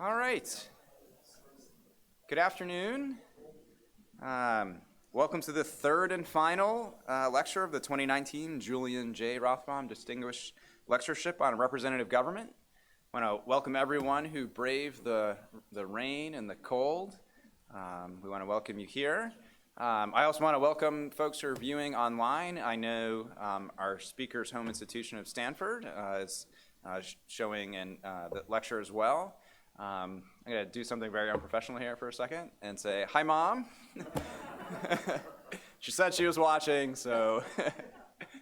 All right. Good afternoon. Welcome to the third and final lecture of the 2019 Julian J. Rothbaum Distinguished Lectureship on Representative Government. I want to welcome everyone who braved the rain and the cold. We want to welcome you here. I also want to welcome folks who are viewing online. I know our speaker's home institution of Stanford is showing in the lecture as well. I'm going to do something very unprofessional here for a second and say, hi, Mom. She said she was watching, so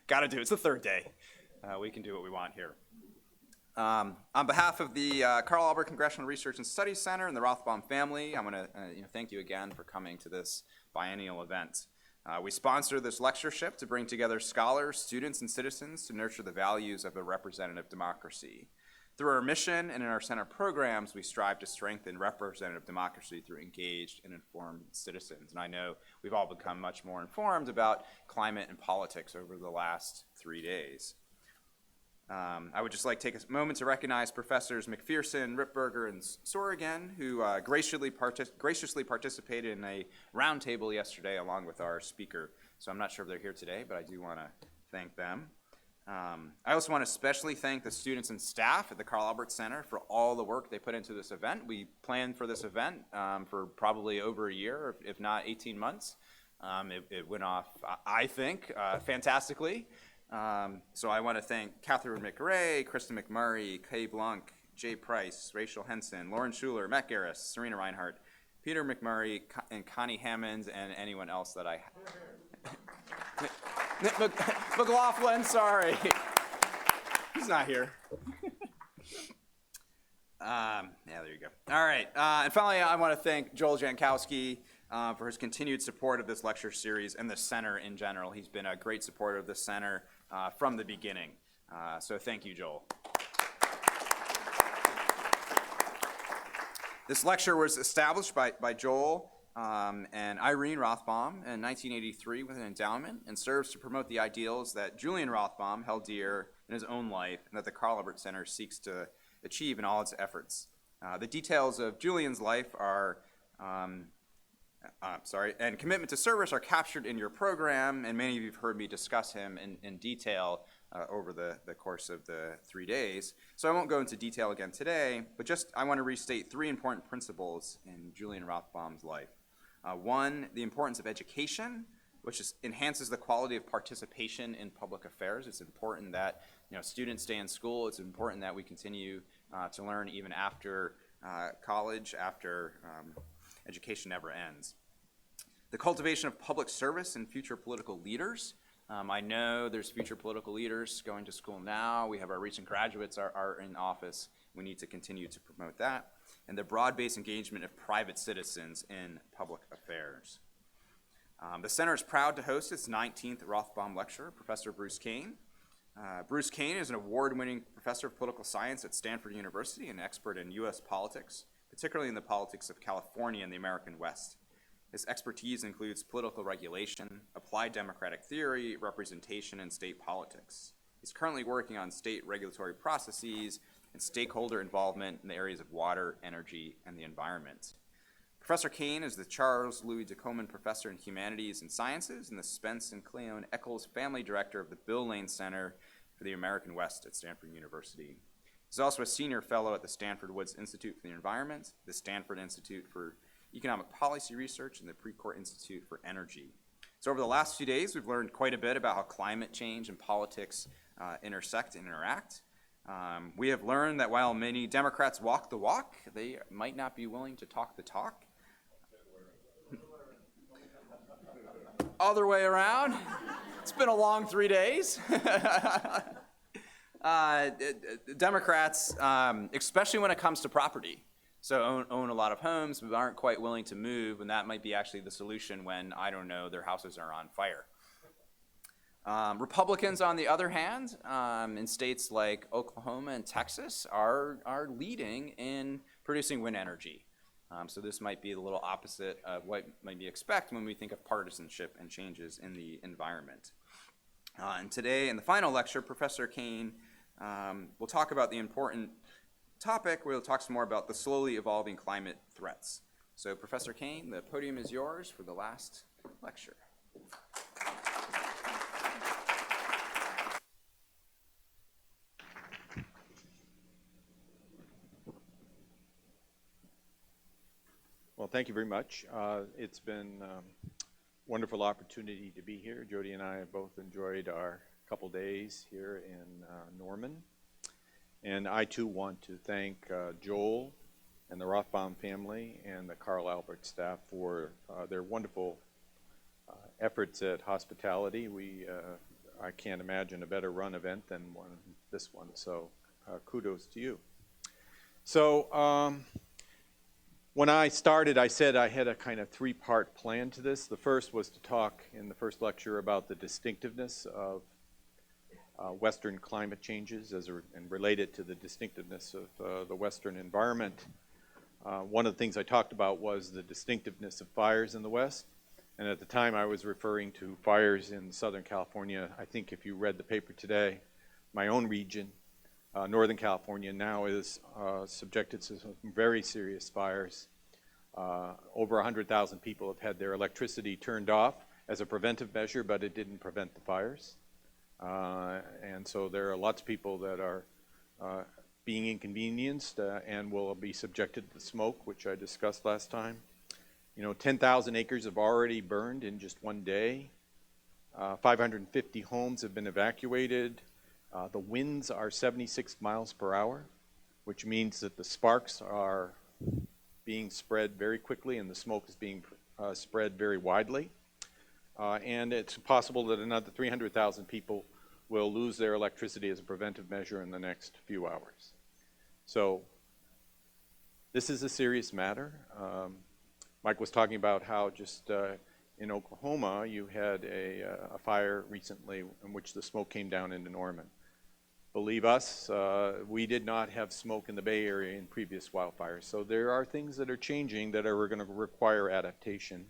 got to do it. It's the third day. We can do what we want here. On behalf of the Carl Albert Congressional Research and Studies Center and the Rothbaum family, I want to thank you again for coming to this biennial event. We sponsor this lectureship to bring together scholars, students, and citizens to nurture the values of a representative democracy. Through our mission and in our center programs, we strive to strengthen representative democracy through engaged and informed citizens. And I know we've all become much more informed about climate and politics over the last 3 days. I would just like to take a moment to recognize Professors McPherson, Ripberger, and Sorigan, who graciously participated in a roundtable yesterday along with our speaker. So I'm not sure if they're here today, but I do want to thank them. I also want to especially thank the students and staff at the Carl Albert Center for all the work they put into this event. We planned for this event for probably over a year, if not 18 months. It went off, I think, fantastically. So I want to thank Catherine McRae, Kristen McMurray, Kay Blanc, Jay Price, Rachel Henson, Lauren Schuler, Matt Garris, Serena Reinhardt, Peter McMurray, and Connie Hammond, and anyone else that I... McLaughlin, sorry. He's not here. Yeah, there you go. All right. And finally, I want to thank Joel Jankowski for his continued support of this lecture series and the center in general. He's been a great supporter of the center from the beginning. So thank you, Joel. This lecture was established by Joel and Irene Rothbaum in 1983 with an endowment and serves to promote the ideals that Julian Rothbaum held dear in his own life and that the Carl Albert Center seeks to achieve in all its efforts. The details of Julian's life are, and commitment to service are captured in your program, and many of you have heard me discuss him in detail over the course of the 3 days. So I won't go into detail again today, but just I want to restate 3 important principles in Julian Rothbaum's life. One, the importance of education, which enhances the quality of participation in public affairs. It's important that students stay in school. It's important that we continue to learn even after college, after education never ends. The cultivation of public service and future political leaders. I know there's future political leaders going to school now. We have our recent graduates are in office. We need to continue to promote that. And the broad-based engagement of private citizens in public affairs. The center is proud to host its 19th Rothbaum lecturer, Professor Bruce Cain. Bruce Cain is an award-winning professor of political science at Stanford University and an expert in U.S. politics, particularly in the politics of California and the American West. His expertise includes political regulation, applied democratic theory, representation, and state politics. He's currently working on state regulatory processes and stakeholder involvement in the areas of water, energy, and the environment. Professor Cain is the Charles Louis de Coman Professor in Humanities and Sciences and the Spence and Cleone Eccles Family Director of the Bill Lane Center for the American West at Stanford University. He's also a senior fellow at the Stanford Woods Institute for the Environment, the Stanford Institute for Economic Policy Research, and the Precourt Institute for Energy. So over the last few days, we've learned quite a bit about how climate change and politics intersect and interact. We have learned that while many Democrats walk the walk, they might not be willing to talk the talk. Other way around. It's been a long 3 days. Democrats, especially when it comes to property, so own a lot of homes, but aren't quite willing to move, and that might be actually the solution when, I don't know, their houses are on fire. Republicans, on the other hand, in states like Oklahoma and Texas, are leading in producing wind energy. So this might be a little opposite of what might be expected when we think of partisanship and changes in the environment. And today, in the final lecture, Professor Cain will talk about the important topic, we'll talk some more about the slowly evolving climate threats. So Professor Cain, the podium is yours for the last lecture. Well, thank you very much. It's been a wonderful opportunity to be here. Jody and I have both enjoyed our couple days here in Norman. And I too want to thank Joel and the Rothbaum family and the Carl Albert staff for their wonderful efforts at hospitality. I can't imagine a better run event than this one, so kudos to you. So when I started, I said I had a kind of three-part plan to this. The first was to talk in the first lecture about the distinctiveness of Western climate changes and relate it to the distinctiveness of the Western environment. One of the things I talked about was the distinctiveness of fires in the West. And at the time I was referring to fires in Southern California. I think if you read the paper today, my own region, Northern California now is subjected to some very serious fires. Over 100,000 people have had their electricity turned off as a preventive measure, but it didn't prevent the fires. And so there are lots of people that are being inconvenienced and will be subjected to smoke, which I discussed last time. 10,000 acres have already burned in just one day. 550 homes have been evacuated. The winds are 76 miles per hour, which means that the sparks are being spread very quickly and the smoke is being spread very widely. And it's possible that another 300,000 people will lose their electricity as a preventive measure in the next few hours. So this is a serious matter. Mike was talking about how just in Oklahoma you had a fire recently in which the smoke came down into Norman. Believe us, we did not have smoke in the Bay Area in previous wildfires. So there are things that are changing that are going to require adaptation.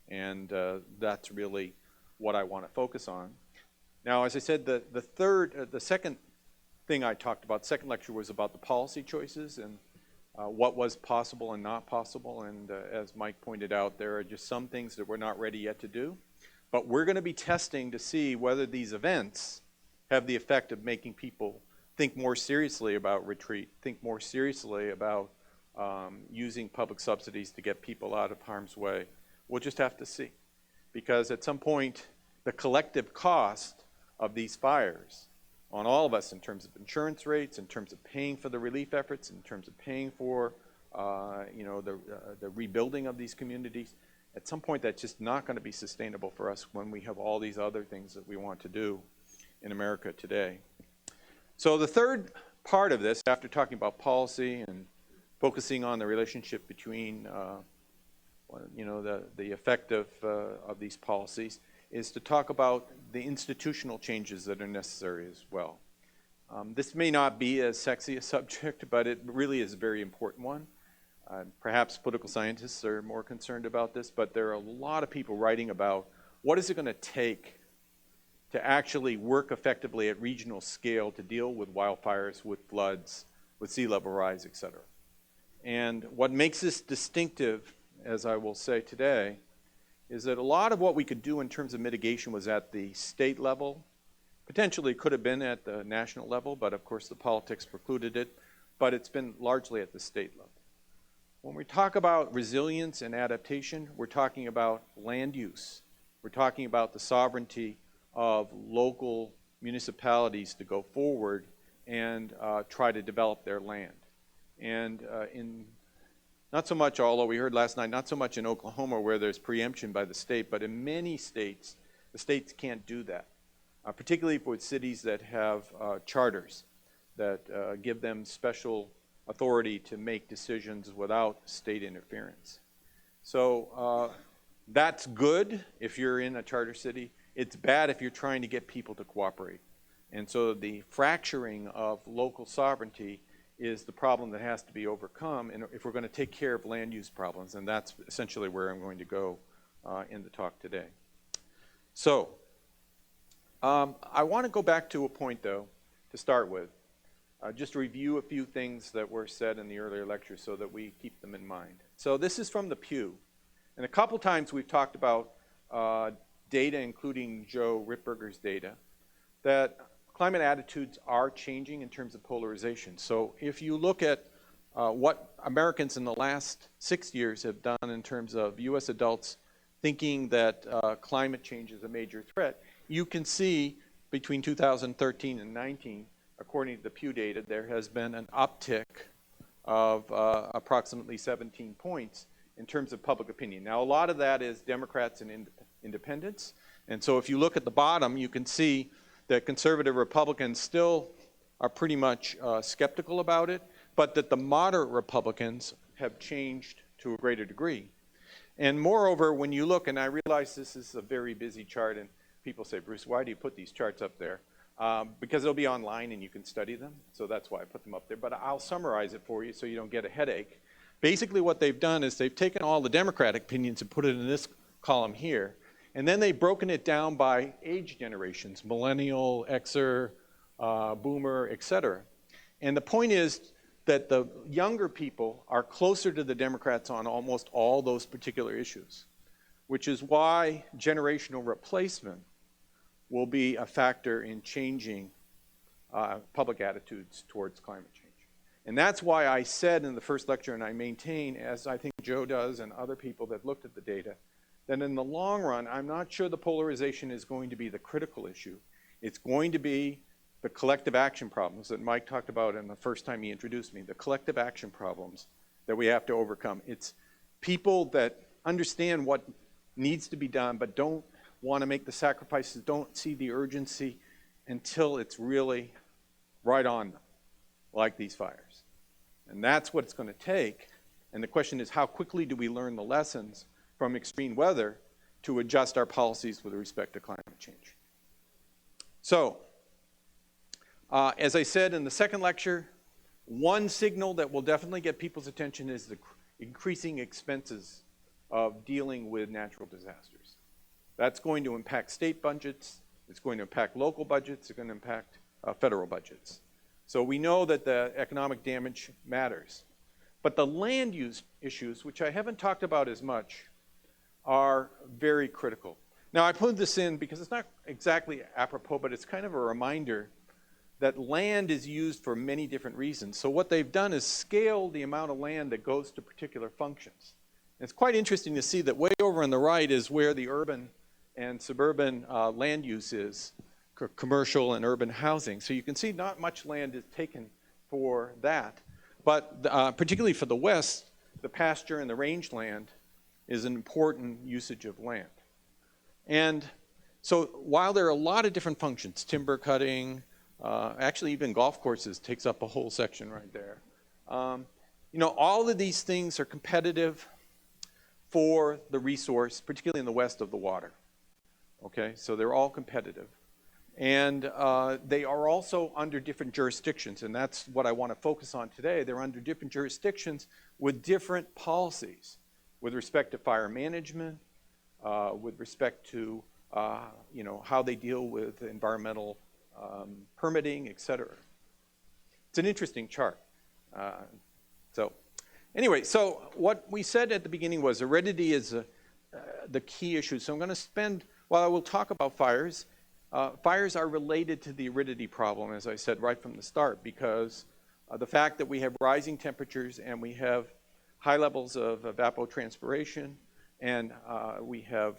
And that's really what I want to focus on. Now, as I said, the second thing I talked about, second lecture was about the policy choices and what was possible and not possible. And as Mike pointed out, there are just some things that we're not ready yet to do. But we're going to be testing to see whether these events have the effect of making people think more seriously about retreat, think more seriously about using public subsidies to get people out of harm's way. We'll just have to see. Because at some point, the collective cost of these fires on all of us in terms of insurance rates, in terms of paying for the relief efforts, in terms of paying for the rebuilding of these communities, at some point that's just not going to be sustainable for us when we have all these other things that we want to do in America today. So the third part of this, after talking about policy and focusing on the relationship between the effect of these policies, is to talk about the institutional changes that are necessary as well. This may not be as sexy a subject, but it really is a very important one. Perhaps political scientists are more concerned about this, but there are a lot of people writing about what is it going to take to actually work effectively at regional scale to deal with wildfires, with floods, with sea level rise, et cetera. And what makes this distinctive, as I will say today, is that a lot of what we could do in terms of mitigation was at the state level. Potentially could have been at the national level, but of course the politics precluded it. But it's been largely at the state level. When we talk about resilience and adaptation, we're talking about land use. We're talking about the sovereignty of local municipalities to go forward and try to develop their land. And not so much, although we heard last night, not so much in Oklahoma where there's preemption by the state, but in many states, the states can't do that, particularly for cities that have charters that give them special authority to make decisions without state interference. So that's good if you're in a charter city. It's bad if you're trying to get people to cooperate. And so the fracturing of local sovereignty is the problem that has to be overcome if we're going to take care of land use problems. And that's essentially where I'm going to go in the talk today. So I want to go back to a point, though, to start with. just to review a few things that were said in the earlier lecture so that we keep them in mind. So this is from the Pew. And a couple times we've talked about data, including Joe Ritberger's data, that climate attitudes are changing in terms of polarization. So if you look at what Americans in the last 6 years have done in terms of US adults thinking that climate change is a major threat, you can see between 2013 and 19, according to the Pew data, there has been an uptick of approximately 17 points in terms of public opinion. Now, a lot of that is Democrats and independents. And so if you look at the bottom, you can see that conservative Republicans still are pretty much skeptical about it, but that the moderate Republicans have changed to a greater degree. And moreover, when you look, and I realize this is a very busy chart, and people say, Bruce, why do you put these charts up there? Because they'll be online and you can study them, so that's why I put them up there. But I'll summarize it for you so you don't get a headache. Basically what they've done is they've taken all the Democratic opinions and put it in this column here, and then they've broken it down by age generations, millennial, Xer, boomer, et cetera. And the point is that the younger people are closer to the Democrats on almost all those particular issues, which is why generational replacement will be a factor in changing public attitudes towards climate change. And that's why I said in the first lecture, and I maintain, as I think Joe does and other people that looked at the data, that in the long run, I'm not sure the polarization is going to be the critical issue. It's going to be the collective action problems that Mike talked about in the first time he introduced me, the collective action problems that we have to overcome. It's people that understand what needs to be done but don't want to make the sacrifices, don't see the urgency until it's really right on them, like these fires. And that's what it's going to take. And the question is, how quickly do we learn the lessons from extreme weather to adjust our policies with respect to climate change? So, as I said in the second lecture, one signal that will definitely get people's attention is the increasing expenses of dealing with natural disasters. That's going to impact state budgets, it's going to impact local budgets, it's going to impact federal budgets. So we know that the economic damage matters. But the land use issues, which I haven't talked about as much, are very critical. Now I put this in because it's not exactly apropos, but it's kind of a reminder that land is used for many different reasons. So what they've done is scale the amount of land that goes to particular functions. And it's quite interesting to see that way over on the right is where the urban and suburban land use is, commercial and urban housing. So you can see not much land is taken for that. But particularly for the West, the pasture and the rangeland is an important usage of land. And so while there are a lot of different functions, timber cutting, actually even golf courses takes up a whole section right there. You know, all of these things are competitive for the resource, particularly in the west of the water. Okay, so they're all competitive. And they are also under different jurisdictions, and that's what I want to focus on today. They're under different jurisdictions with different policies with respect to fire management, with respect to you know, how they deal with environmental permitting, et cetera. It's an interesting chart. So anyway, so what we said at the beginning was aridity is the key issue. So I'm going to spend, while I will talk about fires, fires are related to the aridity problem, as I said right from the start, because the fact that we have rising temperatures and we have high levels of evapotranspiration and we have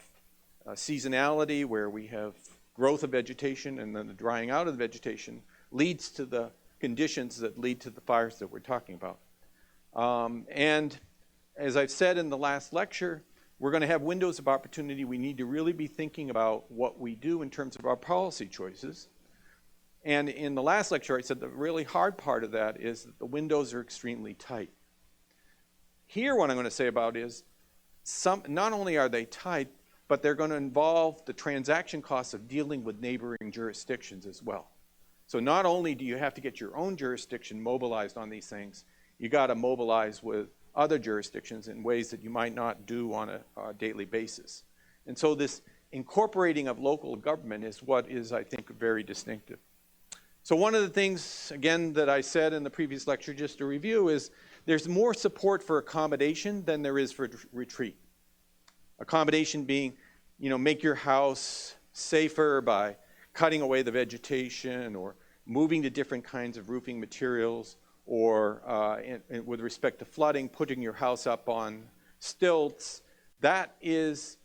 seasonality where we have growth of vegetation and then the drying out of the vegetation leads to the conditions that lead to the fires that we're talking about. And as I've said in the last lecture, we're going to have windows of opportunity. We need to really be thinking about what we do in terms of our policy choices. And in the last lecture, I said the really hard part of that is that the windows are extremely tight. Here, what I'm going to say about is not only are they tight, but they're going to involve the transaction costs of dealing with neighboring jurisdictions as well. So not only do you have to get your own jurisdiction mobilized on these things, you got to mobilize with other jurisdictions in ways that you might not do on a daily basis. And so this incorporating of local government is what is, I think, very distinctive. So one of the things, again, that I said in the previous lecture, just to review, is there's more support for accommodation than there is for retreat. Accommodation being, make your house safer by cutting away the vegetation or moving to different kinds of roofing materials, or with respect to flooding, putting your house up on stilts. That is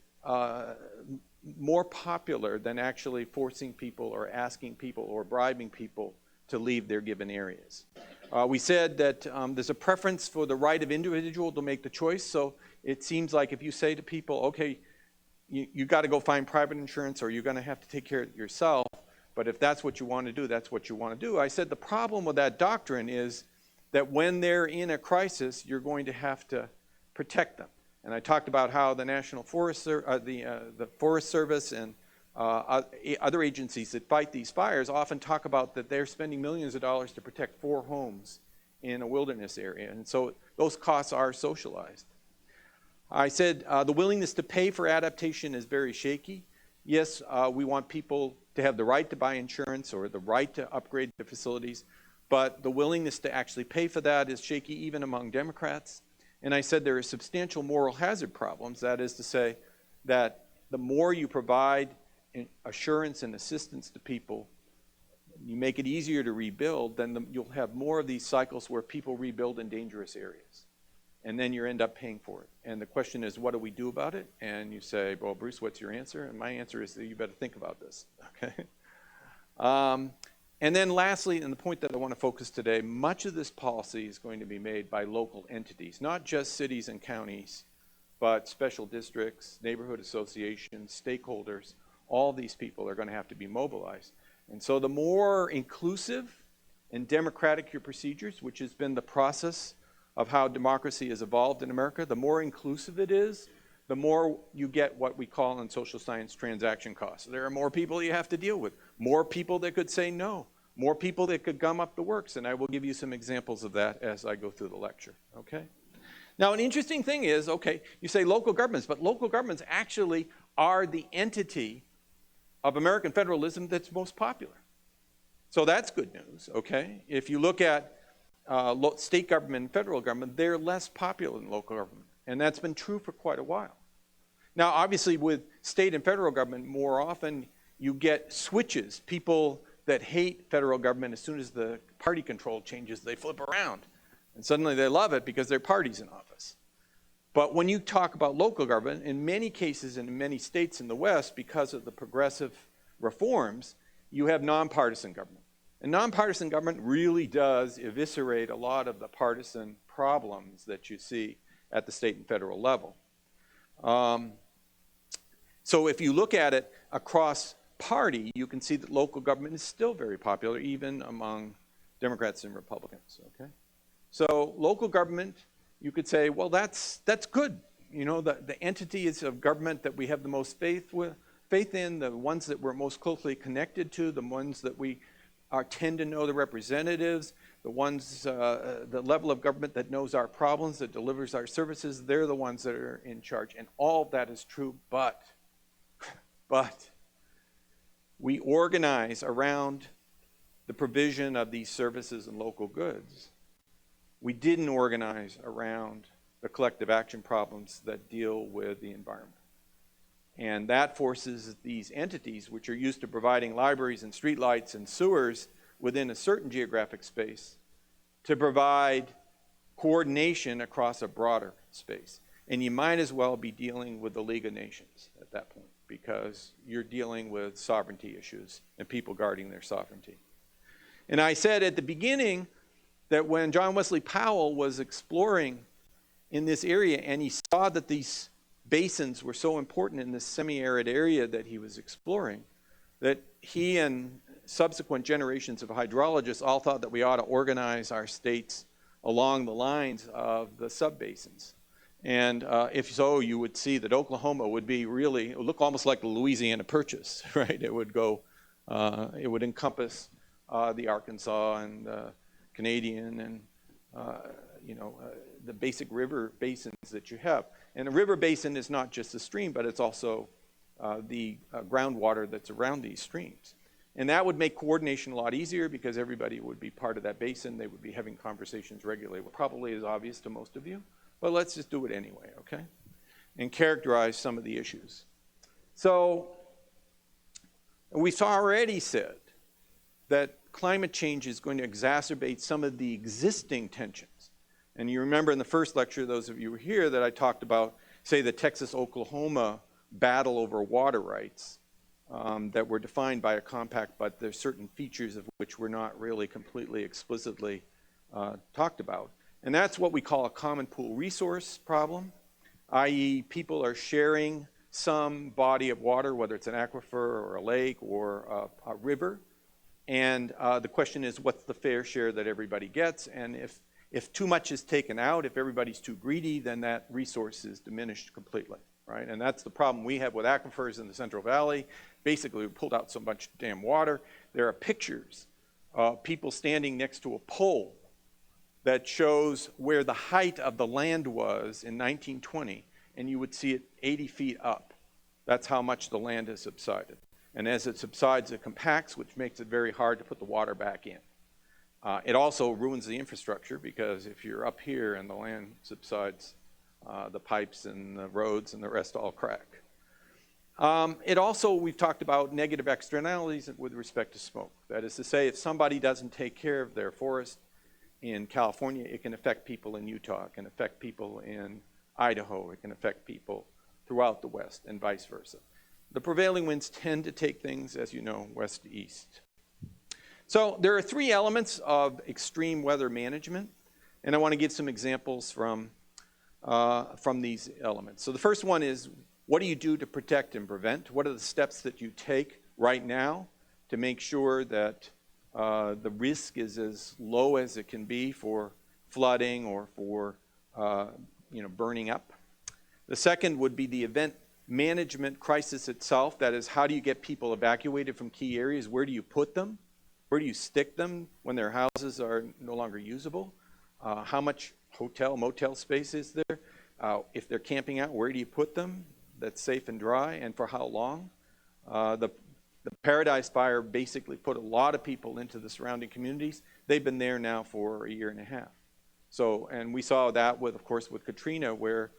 more popular than actually forcing people or asking people or bribing people to leave their given areas. We said that there's a preference for the right of individual to make the choice. So it seems like if you say to people, okay, you got to go find private insurance, or you're going to have to take care of it yourself, but if that's what you want to do, that's what you want to do. I said the problem with that doctrine is that when they're in a crisis, you're going to have to protect them. And I talked about how the National Forest, the Forest Service and other agencies that fight these fires often talk about that they're spending millions of dollars to protect 4 homes in a wilderness area. And so those costs are socialized. I said the willingness to pay for adaptation is very shaky. Yes, we want people to have the right to buy insurance or the right to upgrade their facilities, but the willingness to actually pay for that is shaky even among Democrats. And I said there are substantial moral hazard problems. That is to say that the more you provide assurance and assistance to people, you make it easier to rebuild, then you'll have more of these cycles where people rebuild in dangerous areas. And then you end up paying for it. And the question is, what do we do about it? And you say, well, Bruce, what's your answer? And my answer is that you better think about this, okay? And then lastly, and the point that I want to focus today, much of this policy is going to be made by local entities, not just cities and counties, but special districts, neighborhood associations, stakeholders. All these people are going to have to be mobilized. And so the more inclusive and democratic your procedures, which has been the process of how democracy has evolved in America, the more inclusive it is, the more you get what we call in social science transaction costs. There are more people you have to deal with, more people that could say no, more people that could gum up the works, and I will give you some examples of that as I go through the lecture, okay? Now, an interesting thing is, okay, you say local governments, but local governments actually are the entity of American federalism that's most popular. So that's good news, okay? If you look at state government and federal government, they're less popular than local government. And that's been true for quite a while. Now, obviously, with state and federal government, more often you get switches. People that hate federal government, as soon as the party control changes, they flip around. And suddenly they love it because their party's in office. But when you talk about local government, in many cases and in many states in the West, because of the progressive reforms, you have nonpartisan government. And nonpartisan government really does eviscerate a lot of the partisan problems that you see at the state and federal level. So if you look at it across party, you can see that local government is still very popular, even among Democrats and Republicans, okay? So local government, you could say, well, that's good. You know, the entities of government that we have the most faith in, the ones that we're most closely connected to, the ones that we tend to know the representatives, the ones, the level of government that knows our problems, that delivers our services, they're the ones that are in charge. And all of that is true, but we organize around the provision of these services and local goods. We didn't organize around the collective action problems that deal with the environment. And that forces these entities, which are used to providing libraries and streetlights and sewers within a certain geographic space, to provide coordination across a broader space. And you might as well be dealing with the League of Nations at that point, because you're dealing with sovereignty issues and people guarding their sovereignty. And I said at the beginning that when John Wesley Powell was exploring in this area and he saw that these basins were so important in this semi-arid area that he was exploring, that he and subsequent generations of hydrologists all thought that we ought to organize our states along the lines of the subbasins. And if so, you would see that Oklahoma would be really, it would look almost like the Louisiana Purchase, right? It would go, it would encompass the Arkansas and the Canadian and, the basic river basins that you have. And a river basin is not just a stream, but it's also the groundwater that's around these streams. And that would make coordination a lot easier because everybody would be part of that basin. They would be having conversations regularly. What probably is obvious to most of you, but let's just do it anyway, okay? And characterize some of the issues. So we've already said that climate change is going to exacerbate some of the existing tensions. And you remember in the first lecture, those of you who were here, that I talked about, say, the Texas-Oklahoma battle over water rights that were defined by a compact, but there's certain features of which were not really completely explicitly talked about. And that's what we call a common pool resource problem, i.e. people are sharing some body of water, whether it's an aquifer or a lake or a river. And the question is, what's the fair share that everybody gets? And if too much is taken out, if everybody's too greedy, then that resource is diminished completely, right? And that's the problem we have with aquifers in the Central Valley. Basically, we pulled out so much damn water. There are pictures of people standing next to a pole that shows where the height of the land was in 1920, and you would see it 80 feet up. That's how much the land has subsided. And as it subsides, it compacts, which makes it very hard to put the water back in. It also ruins the infrastructure because if you're up here and the land subsides, the pipes and the roads and the rest all crack. It also, we've talked about negative externalities with respect to smoke. That is to say, if somebody doesn't take care of their forest in California, it can affect people in Utah, it can affect people in Idaho, it can affect people throughout the West and vice versa. The prevailing winds tend to take things, as you know, west to east. So there are three elements of extreme weather management, and I want to give some examples from these elements. So the first one is, what do you do to protect and prevent? What are the steps that you take right now to make sure that the risk is as low as it can be for flooding or for burning up? The second would be the event management crisis itself. That is, how do you get people evacuated from key areas? Where do you put them? Where do you stick them when their houses are no longer usable? How much hotel, motel space is there? If they're camping out, where do you put them that's safe and dry, and for how long? The Paradise Fire basically put a lot of people into the surrounding communities. They've been there now for a year and a half. So, and we saw that with, of course, with Katrina, where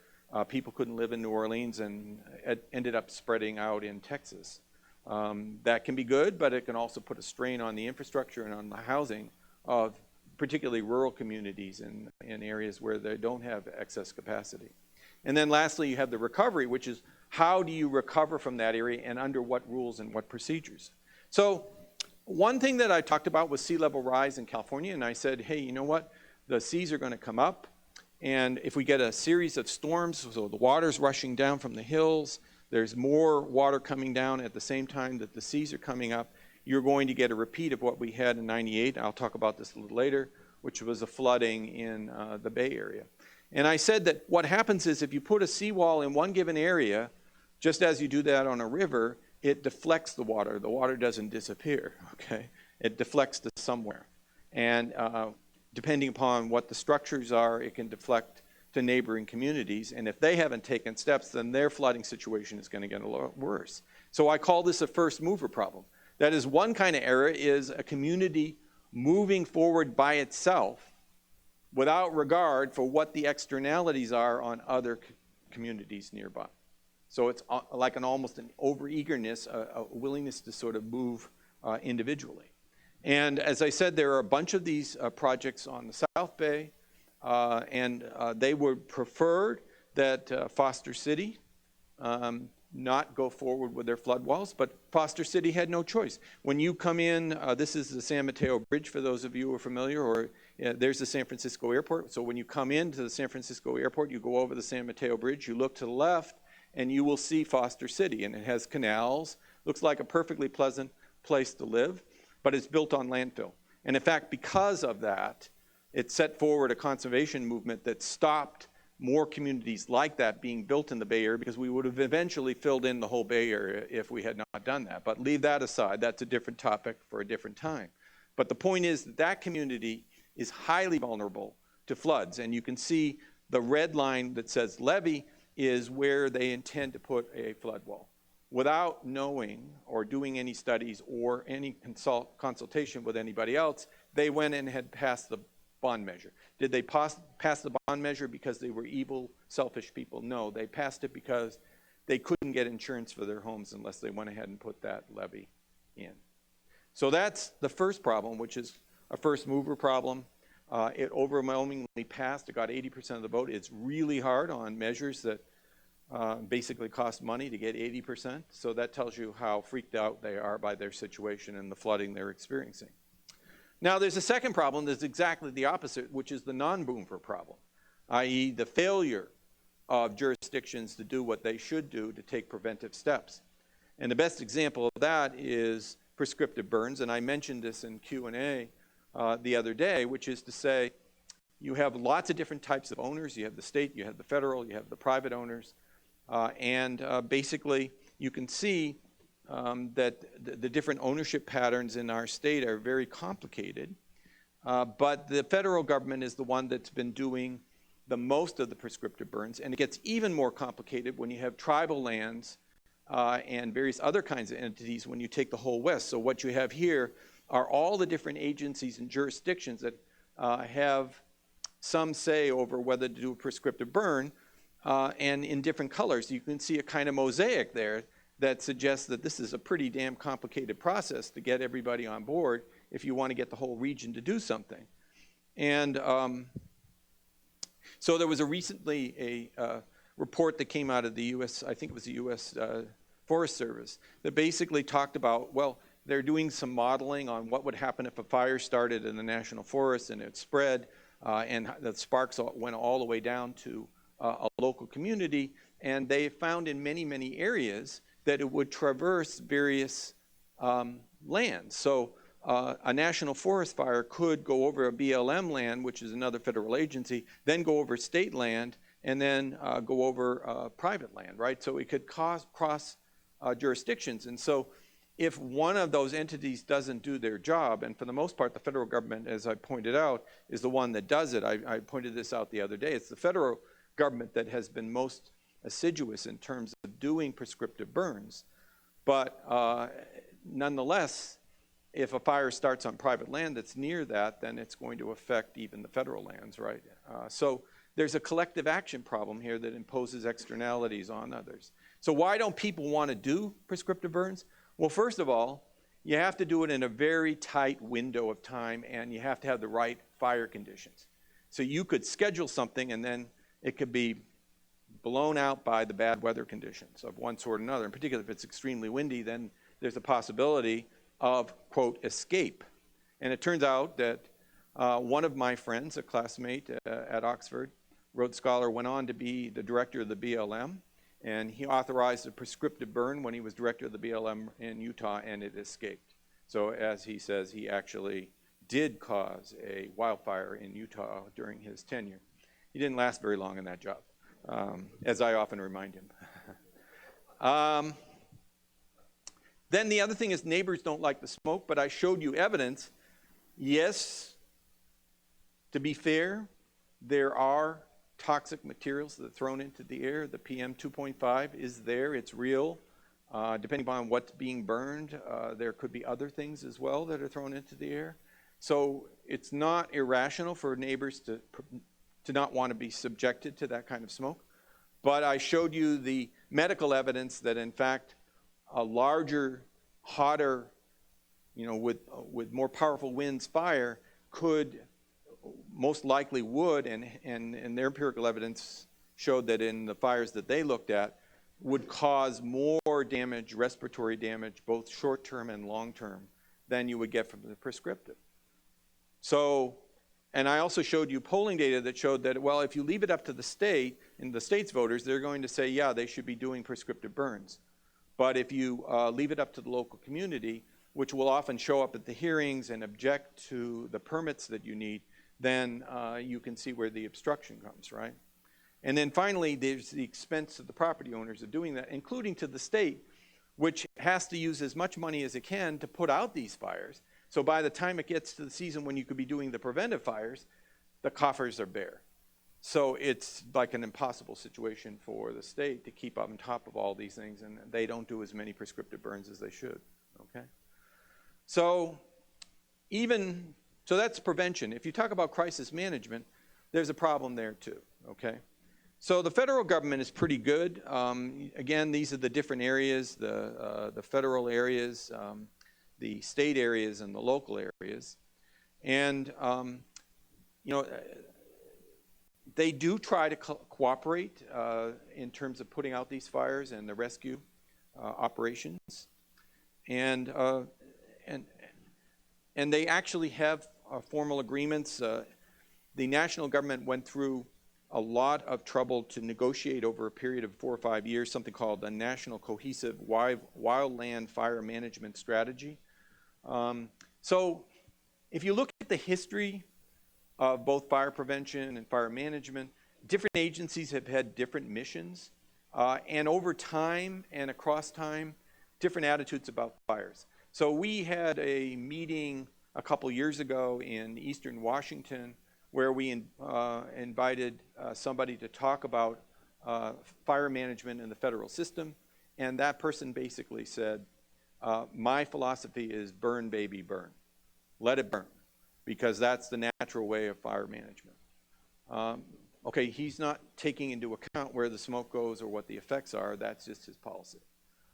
people couldn't live in New Orleans and it ended up spreading out in Texas. That can be good, but it can also put a strain on the infrastructure and on the housing of particularly rural communities in areas where they don't have excess capacity. And then lastly, you have the recovery, which is how do you recover from that area and under what rules and what procedures? So one thing that I talked about was sea level rise in California, and I said, hey, you know what? The seas are going to come up, and if we get a series of storms, so the water's rushing down from the hills, there's more water coming down at the same time that the seas are coming up, you're going to get a repeat of what we had in '98. I'll talk about this a little later, which was a flooding in the Bay Area. And I said that what happens is if you put a seawall in one given area, just as you do that on a river, it deflects the water. The water doesn't disappear, okay? It deflects to somewhere. And depending upon what the structures are, it can deflect to neighboring communities. And if they haven't taken steps, then their flooding situation is going to get a lot worse. So I call this a first mover problem. That is, one kind of error is a community moving forward by itself without regard for what the externalities are on other communities nearby. So it's like almost an over-eagerness, a willingness to sort of move individually. And as I said, there are a bunch of these projects on the South Bay, and they would prefer that Foster City not go forward with their flood walls, but Foster City had no choice. When you come in, this is the San Mateo Bridge for those of you who are familiar, or there's the San Francisco Airport. So when you come into the San Francisco Airport, you go over the San Mateo Bridge, you look to the left, and you will see Foster City, and it has canals. Looks like a perfectly pleasant place to live, but it's built on landfill. And in fact, because of that, it set forward a conservation movement that stopped more communities like that being built in the Bay Area, because we would have eventually filled in the whole Bay Area if we had not done that. But leave that aside, that's a different topic for a different time. But the point is that that community is highly vulnerable to floods, and you can see the red line that says levee is where they intend to put a flood wall. without knowing or doing any studies or any consultation with anybody else, they went and had passed the bond measure. Did they pass the bond measure because they were evil, selfish people? No, they passed it because they couldn't get insurance for their homes unless they went ahead and put that levy in. So that's the first problem, which is a first mover problem. It overwhelmingly passed. It got 80% of the vote. It's really hard on measures that basically cost money to get 80%. So that tells you how freaked out they are by their situation and the flooding they're experiencing. Now, there's a second problem that's exactly the opposite, which is the non-mover problem, i.e. the failure of jurisdictions to do what they should do to take preventive steps. And the best example of that is prescriptive burns, and I mentioned this in Q&A the other day, which is to say you have lots of different types of owners. You have the state, you have the federal, you have the private owners, and basically you can see that the different ownership patterns in our state are very complicated, but the federal government is the one that's been doing the most of the prescriptive burns, and it gets even more complicated when you have tribal lands and various other kinds of entities when you take the whole West. So what you have here are all the different agencies and jurisdictions that have some say over whether to do a prescriptive burn, and in different colors. You can see a kind of mosaic there that suggests that this is a pretty damn complicated process to get everybody on board if you want to get the whole region to do something. And so there was recently a report that came out of the U.S., I think it was the U.S. Forest Service, that basically talked about, well, they're doing some modeling on what would happen if a fire started in the national forest and it spread, and the sparks went all the way down to a local community, and they found in many, many areas that it would traverse various lands. So a national forest fire could go over a BLM land, which is another federal agency, then go over state land, and then go over private land, right? So it could cross jurisdictions. And so if one of those entities doesn't do their job, and for the most part, the federal government, as I pointed out, is the one that does it. I pointed this out the other day. It's the federal government that has been most assiduous in terms of doing prescriptive burns. But nonetheless, if a fire starts on private land that's near that, then it's going to affect even the federal lands, right? So there's a collective action problem here that imposes externalities on others. So why don't people want to do prescriptive burns? Well, first of all, you have to do it in a very tight window of time, and you have to have the right fire conditions. So you could schedule something, and then it could be blown out by the bad weather conditions of one sort or another. In particular, if it's extremely windy, then there's a possibility of, quote, escape. And it turns out that one of my friends, a classmate at Oxford, Rhodes Scholar, went on to be the director of the BLM, and he authorized a prescriptive burn when he was director of the BLM in Utah, and it escaped. So as he says, he actually did cause a wildfire in Utah during his tenure. He didn't last very long in that job, as I often remind him. Then the other thing is neighbors don't like the smoke, but I showed you evidence. Yes, to be fair, there are toxic materials that are thrown into the air. The PM 2.5 is there, it's real. Depending upon what's being burned, there could be other things as well that are thrown into the air. So it's not irrational for neighbors to not want to be subjected to that kind of smoke. But I showed you the medical evidence that in fact a larger, hotter, with more powerful winds fire could, most likely would, and their empirical evidence showed that in the fires that they looked at, would cause more damage, respiratory damage, both short-term and long-term, than you would get from the prescriptive. So, and I also showed you polling data that showed that, well, if you leave it up to the state, and the state's voters, they're going to say, yeah, they should be doing prescriptive burns. But if you leave it up to the local community, which will often show up at the hearings and object to the permits that you need, then you can see where the obstruction comes, right? And then finally, there's the expense of the property owners of doing that, including to the state, which has to use as much money as it can to put out these fires. So by the time it gets to the season when you could be doing the preventive fires, the coffers are bare. So it's like an impossible situation for the state to keep on top of all these things, and they don't do as many prescriptive burns as they should, okay? So that's prevention. If you talk about crisis management, there's a problem there too, okay? So the federal government is pretty good. Again, these are the different areas, the federal areas, the state areas, and the local areas. And, they do try to cooperate in terms of putting out these fires and the rescue operations. And they actually have formal agreements. The national government went through a lot of trouble to negotiate over a period of 4 or 5 years, something called the National Cohesive Wildland Fire Management Strategy. So if you look at the history of both fire prevention and fire management, different agencies have had different missions, and over time and across time, different attitudes about fires. So we had a meeting a couple years ago in Eastern Washington where we invited somebody to talk about fire management in the federal system, and that person basically said, my philosophy is burn, baby, burn. Let it burn, because that's the natural way of fire management. Okay, he's not taking into account where the smoke goes or what the effects are. That's just his policy.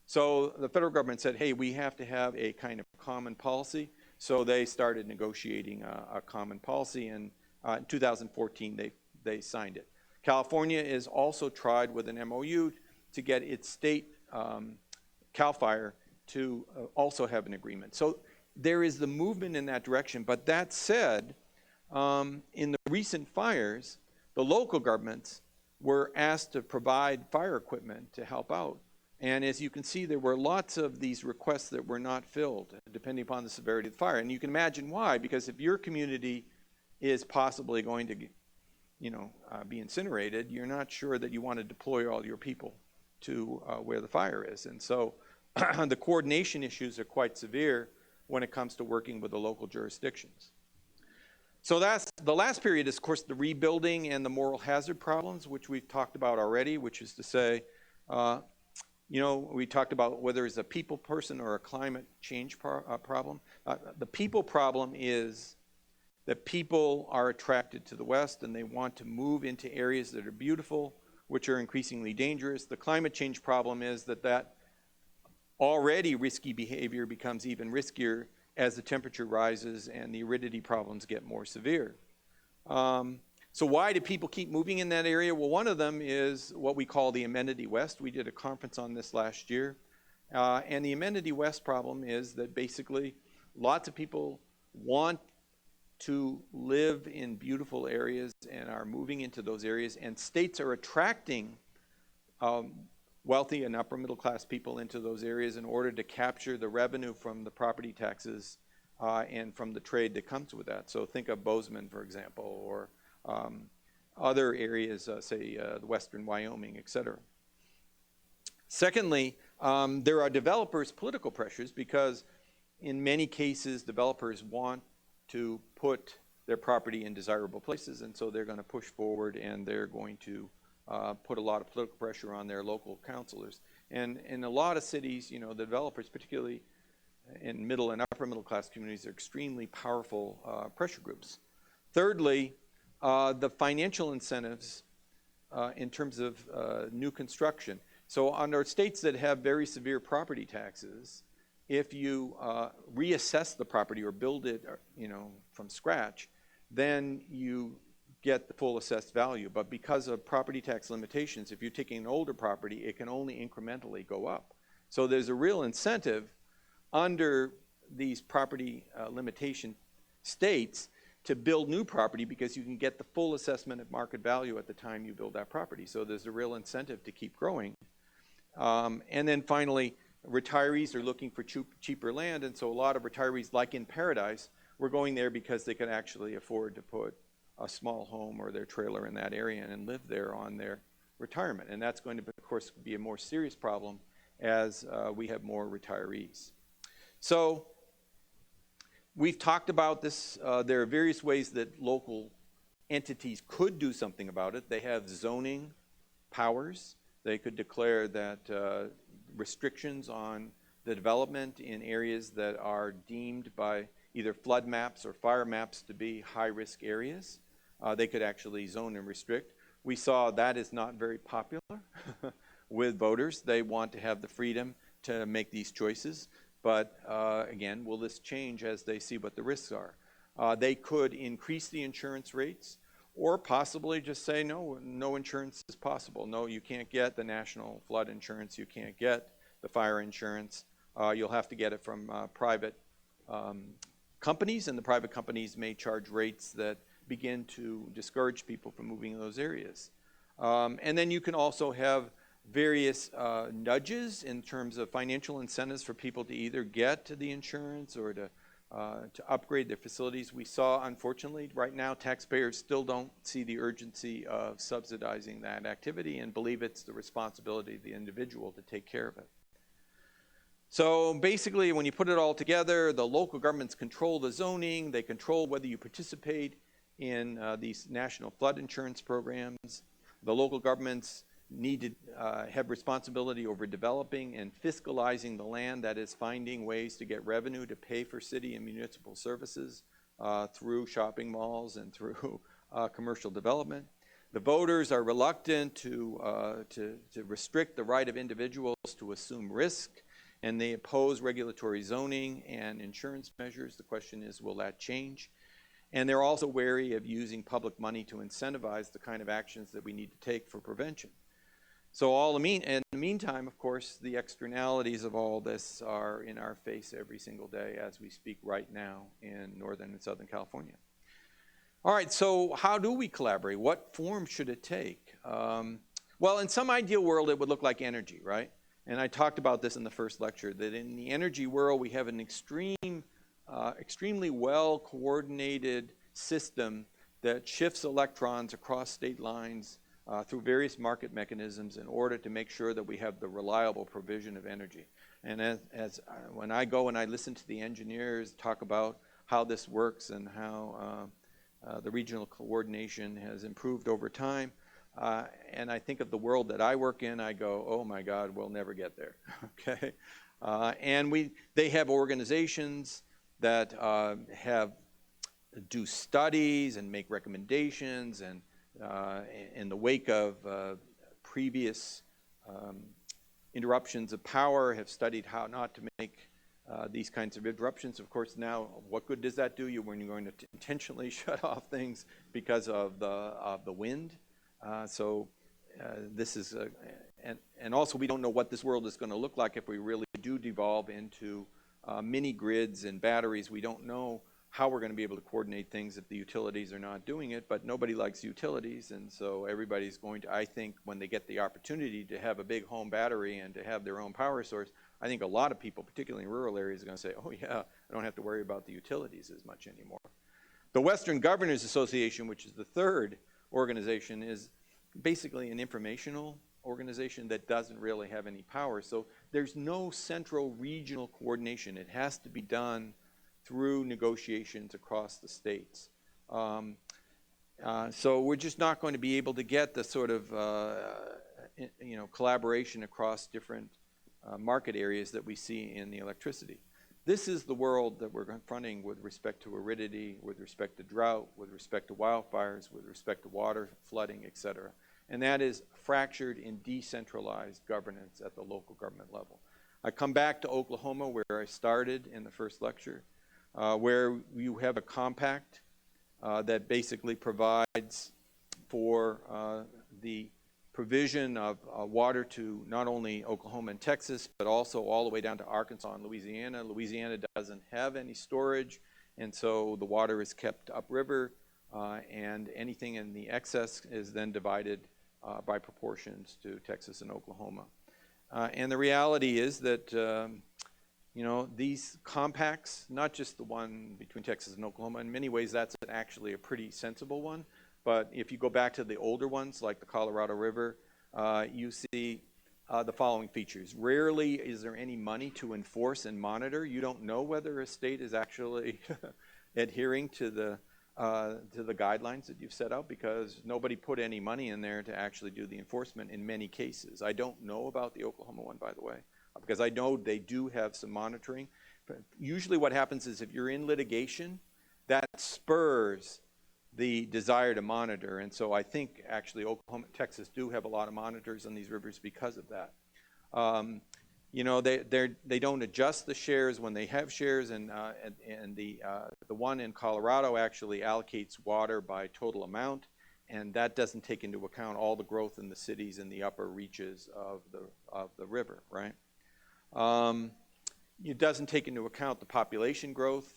So the federal government said, hey, we have to have a kind of common policy. So they started negotiating a common policy, and in 2014 they signed it. California is also tried with an MOU to get its state CAL FIRE to also have an agreement. So there is the movement in that direction. But that said, in the recent fires, the local governments were asked to provide fire equipment to help out. And as you can see, there were lots of these requests that were not filled, depending upon the severity of the fire. And you can imagine why, because if your community is possibly going to, be incinerated, you're not sure that you want to deploy all your people to where the fire is. And so the coordination issues are quite severe when it comes to working with the local jurisdictions. So that's the last period is, of course, the rebuilding and the moral hazard problems, which we've talked about already, which is to say, we talked about whether it's a people person or a climate change problem. The people problem is that people are attracted to the West and they want to move into areas that are beautiful, which are increasingly dangerous. The climate change problem is that already risky behavior becomes even riskier as the temperature rises and the aridity problems get more severe. So why do people keep moving in that area? Well, one of them is what we call the amenity west. We did a conference on this last year. And the amenity west problem is that basically lots of people want to live in beautiful areas and are moving into those areas, and states are attracting wealthy and upper middle class people into those areas in order to capture the revenue from the property taxes and from the trade that comes with that. So think of Bozeman, for example, or other areas, say the western Wyoming, et cetera. Secondly, there are developers' political pressures because in many cases developers want to put their property in desirable places, and so they're going to push forward and they're going to put a lot of political pressure on their local councilors. And in a lot of cities, the developers, particularly in middle and upper middle class communities, are extremely powerful pressure groups. Thirdly, the financial incentives in terms of new construction. So under states that have very severe property taxes, if you reassess the property or build it, from scratch, then you get the full assessed value. But because of property tax limitations, if you're taking an older property, it can only incrementally go up. So there's a real incentive under these property limitation states to build new property because you can get the full assessment at market value at the time you build that property. So there's a real incentive to keep growing. And then finally, retirees are looking for cheaper land, and so a lot of retirees, like in Paradise, were going there because they could actually afford to put a small home or their trailer in that area and live there on their retirement. And that's going to, of course, be a more serious problem as we have more retirees. So we've talked about this. There are various ways that local entities could do something about it. They have zoning powers. They could declare that restrictions on the development in areas that are deemed by either flood maps or fire maps to be high-risk areas. They could actually zone and restrict. We saw that is not very popular with voters. They want to have the freedom to make these choices. But again, will this change as they see what the risks are? They could increase the insurance rates, or possibly just say, no, no insurance is possible. No, you can't get the national flood insurance. You can't get the fire insurance. You'll have to get it from private companies, and the private companies may charge rates that begin to discourage people from moving in those areas. And then you can also have various nudges in terms of financial incentives for people to either get to the insurance or to upgrade their facilities. We saw, unfortunately, right now, taxpayers still don't see the urgency of subsidizing that activity and believe it's the responsibility of the individual to take care of it. So basically, when you put it all together, the local governments control the zoning. They control whether you participate in these national flood insurance programs. The local governments need to have responsibility over developing and fiscalizing the land, that is, finding ways to get revenue to pay for city and municipal services through shopping malls and through commercial development. The voters are reluctant to restrict the right of individuals to assume risk, and they oppose regulatory zoning and insurance measures. The question is, will that change? And they're also wary of using public money to incentivize the kind of actions that we need to take for prevention. So in the meantime, of course, the externalities of all this are in our face every single day as we speak right now in Northern and Southern California. All right, so how do we collaborate? What form should it take? Well, in some ideal world, it would look like energy, right? And I talked about this in the first lecture, that in the energy world, we have an extremely well-coordinated system that shifts electrons across state lines through various market mechanisms in order to make sure that we have the reliable provision of energy. And when I go and I listen to the engineers talk about how this works and how the regional coordination has improved over time, and I think of the world that I work in, I go, oh my God, we'll never get there, okay? And they have organizations that do studies and make recommendations, and in the wake of previous interruptions of power have studied how not to make these kinds of interruptions. Of course, now what good does that do you when you're going to intentionally shut off things because of the wind? This is, and also we don't know what this world is going to look like if we really do devolve into mini grids and batteries. We don't know how we're going to be able to coordinate things if the utilities are not doing it, but nobody likes utilities, and so everybody's going to, I think, when they get the opportunity to have a big home battery and to have their own power source, I think a lot of people, particularly in rural areas, are going to say, oh yeah, I don't have to worry about the utilities as much anymore. The Western Governors Association, which is the third organization, is basically an informational organization that doesn't really have any power. So there's no central regional coordination. It has to be done through negotiations across the states. So we're just not going to be able to get the sort of collaboration across different market areas that we see in the electricity. This is the world that we're confronting with respect to aridity, with respect to drought, with respect to wildfires, with respect to water, flooding, et cetera. And that is fractured and decentralized governance at the local government level. I come back to Oklahoma, where I started in the first lecture, where you have a compact that basically provides for the provision of water to not only Oklahoma and Texas, but also all the way down to Arkansas and Louisiana. Louisiana doesn't have any storage, and so the water is kept upriver, and anything in the excess is then divided by proportions to Texas and Oklahoma. And the reality is that these compacts, not just the one between Texas and Oklahoma, in many ways that's actually a pretty sensible one. But if you go back to the older ones, like the Colorado River, you see the following features. Rarely is there any money to enforce and monitor. You don't know whether a state is actually adhering to the to the guidelines that you've set out, because nobody put any money in there to actually do the enforcement in many cases. I don't know about the Oklahoma one, by the way, because I know they do have some monitoring. But usually what happens is if you're in litigation, that spurs the desire to monitor. And so I think actually Oklahoma and Texas do have a lot of monitors on these rivers because of that. You know, they don't adjust the shares when they have shares, and the one in Colorado actually allocates water by total amount, and that doesn't take into account all the growth in the cities in the upper reaches of the river, right? It doesn't take into account the population growth,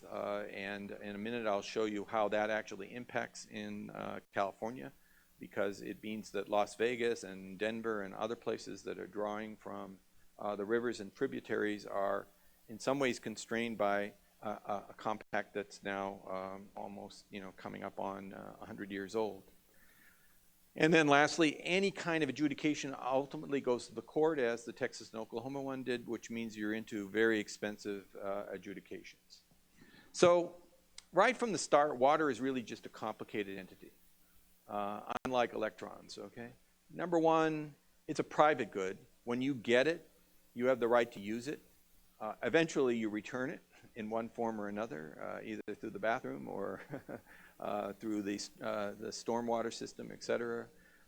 and in a minute I'll show you how that actually impacts in California, because it means that Las Vegas and Denver and other places that are drawing from the rivers and tributaries are in some ways constrained by a compact that's now almost, you know, coming up on 100 years old. And then lastly, any kind of adjudication ultimately goes to the court, as the Texas and Oklahoma one did, which means you're into very expensive adjudications. So right from the start, water is really just a complicated entity, unlike electrons, okay? Number one, it's a private good. When you get it, you have the right to use it. Eventually, you return it in one form or another, either through the bathroom or through the stormwater system, et cetera.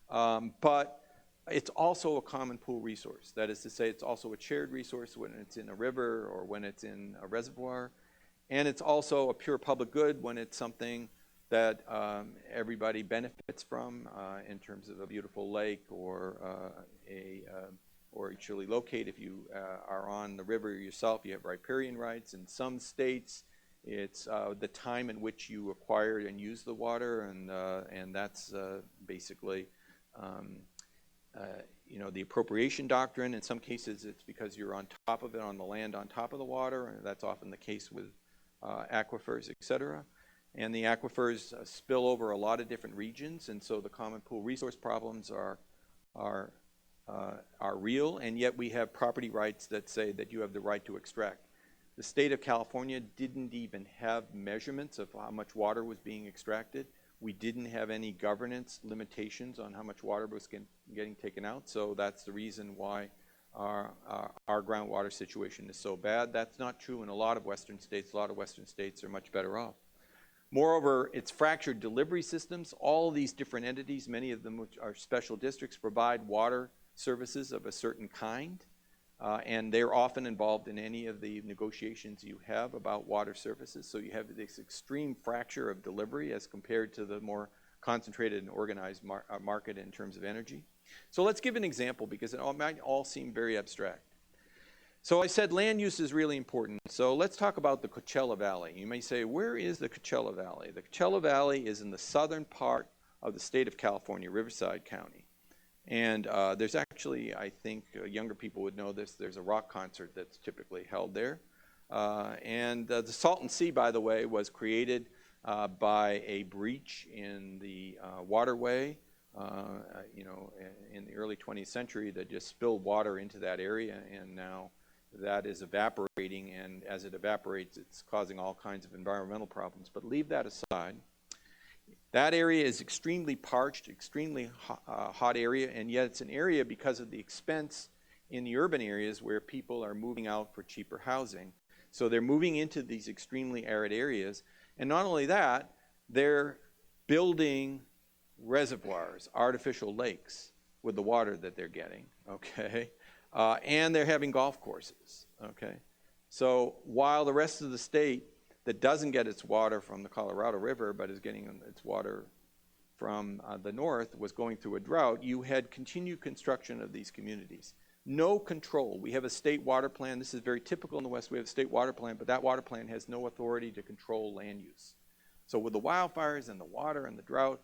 But it's also a common pool resource. That is to say, it's also a shared resource when it's in a river or when it's in a reservoir. And it's also a pure public good when it's something that everybody benefits from in terms of a beautiful lake or or actually locate. If you are on the river yourself, you have riparian rights. In some states, it's the time in which you acquire and use the water, and that's basically you know, the appropriation doctrine. In some cases, it's because you're on top of it, on the land on top of the water, and that's often the case with aquifers, et cetera. And the aquifers spill over a lot of different regions, and so the common pool resource problems are real, and yet we have property rights that say that you have the right to extract. The state of California didn't even have measurements of how much water was being extracted. We didn't have any governance limitations on how much water was getting taken out, so that's the reason why our groundwater situation is so bad. That's not true in a lot of Western states. A lot of Western states are much better off. Moreover, it's fractured delivery systems. All these different entities, many of them which are special districts, provide water services of a certain kind, and they're often involved in any of the negotiations you have about water services. So you have this extreme fracture of delivery as compared to the more concentrated and organized market in terms of energy. So let's give an example, because it might all seem very abstract. So I said land use is really important. So let's talk about the Coachella Valley. You may say, where is the Coachella Valley? The Coachella Valley is in the southern part of the state of California, Riverside County. And there's actually, I think younger people would know this, there's a rock concert that's typically held there. And the Salton Sea, by the way, was created by a breach in the waterway, you know, in the early 20th century that just spilled water into that area, and now that is evaporating, and as it evaporates, it's causing all kinds of environmental problems. But leave that aside. That area is extremely parched, extremely hot area, and yet it's an area because of the expense in the urban areas where people are moving out for cheaper housing. So they're moving into these extremely arid areas, and not only that, they're building reservoirs, artificial lakes with the water that they're getting, okay? And they're having golf courses, okay? So while the rest of the state that doesn't get its water from the Colorado River but is getting its water from the north was going through a drought, you had continued construction of these communities. No control. We have a state water plan. This is very typical in the West. We have a state water plan, but that water plan has no authority to control land use. So with the wildfires and the water and the drought,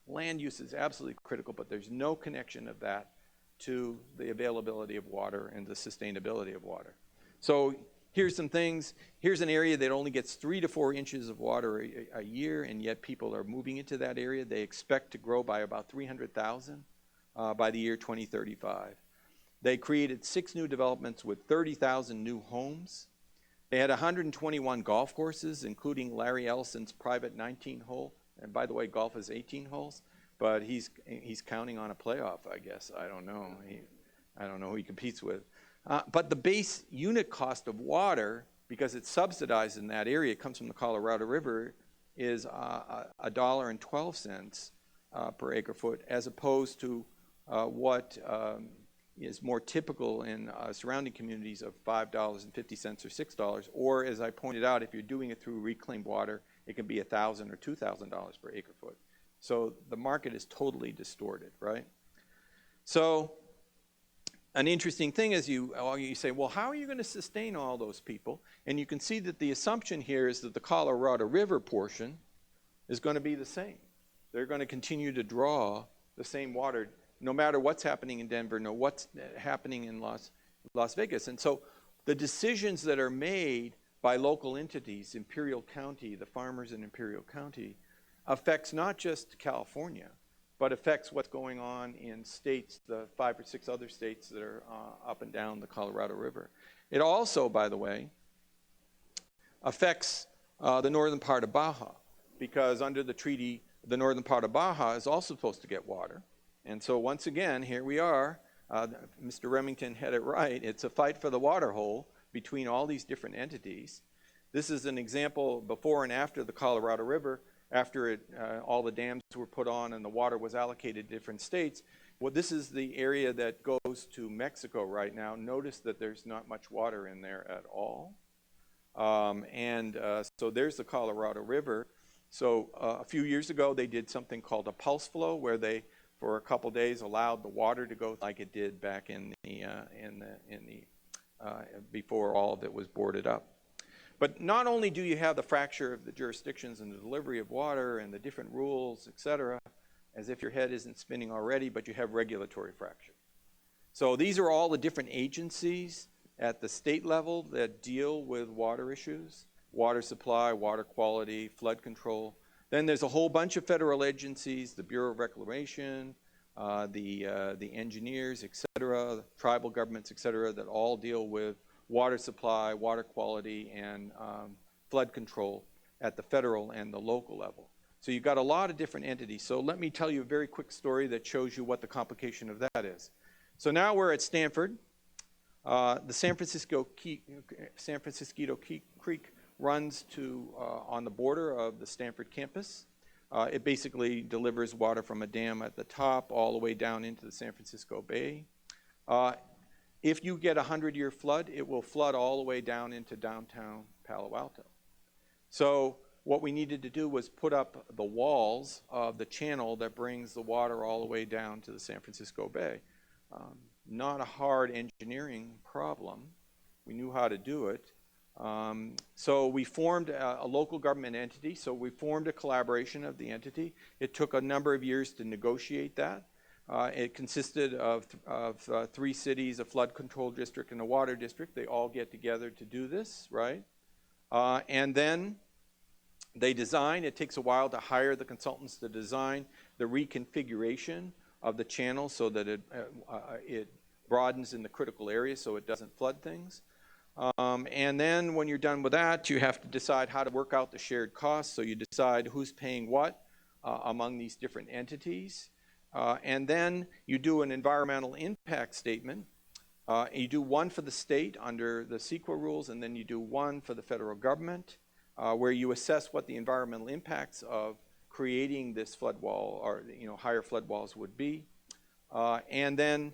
land use is absolutely critical, but there's no connection of that to the availability of water and the sustainability of water. So here's some things. Here's an area that only gets 3 to 4 inches of water a year, and yet people are moving into that area. They expect to grow by about 300,000 by the year 2035. They created 6 new developments with 30,000 new homes. They had 121 golf courses, including Larry Ellison's private 19-hole And by the way, golf is 18 holes, but he's counting on a playoff, I guess. I don't know. I don't know who he competes with. But the base unit cost of water, because it's subsidized in that area, it comes from the Colorado River, is $1.12 per acre foot, as opposed to what is more typical in surrounding communities of $5.50 or $6, or as I pointed out, if you're doing it through reclaimed water, it can be $1,000 or $2,000 per acre foot. So the market is totally distorted, right? So an interesting thing is you say, well, how are you going to sustain all those people? And you can see that the assumption here is that the Colorado River portion is going to be the same. They're going to continue to draw the same water no matter what's happening in Denver, no what's happening in Las Vegas. And so the decisions that are made by local entities, Imperial County, the farmers in Imperial County, affects not just California, but affects what's going on in states, the 5 or 6 other states that are up and down the Colorado River. It also, by the way, affects the northern part of Baja, because under the treaty, the northern part of Baja is also supposed to get water. And so once again, here we are. Mr. Remington had it right. It's a fight for the water hole between all these different entities. This is an example before and after the Colorado River, after all the dams were put on and the water was allocated to different states. Well, this is the area that goes to Mexico right now. Notice that there's not much water in there at all. So there's the Colorado River. So a few years ago, they did something called a pulse flow, where they, for a couple days, allowed the water to go like it did back before all of it was boarded up. But not only do you have the fracture of the jurisdictions and the delivery of water and the different rules, et cetera, as if your head isn't spinning already, but you have regulatory fracture. So these are all the different agencies at the state level that deal with water issues: water supply, water quality, flood control. Then there's a whole bunch of federal agencies, the Bureau of Reclamation, the engineers, et cetera, tribal governments, et cetera, that all deal with water supply, water quality, and flood control at the federal and the local level. So you've got a lot of different entities. So let me tell you a very quick story that shows you what the complication of that is. So now we're at Stanford. The San Francisco Creek runs to on the border of the Stanford campus. It basically delivers water from a dam at the top all the way down into the San Francisco Bay. If you get a 100-year flood, it will flood all the way down into downtown Palo Alto. So what we needed to do was put up the walls of the channel that brings the water all the way down to the San Francisco Bay. Not a hard engineering problem. We knew how to do it. So we formed a local government entity. So we formed a collaboration of the entity. It took a number of years to negotiate that. It consisted of 3 cities, a flood control district, and a water district. They all get together to do this, right? And then they design. It takes a while to hire the consultants to design the reconfiguration of the channel so that it broadens in the critical areas so it doesn't flood things. And then when you're done with that, you have to decide how to work out the shared costs. So you decide who's paying what among these different entities. And then you do an environmental impact statement. You do one for the state under the CEQA rules, and then you do one for the federal government, where you assess what the environmental impacts of creating this flood wall or higher flood walls would be. And then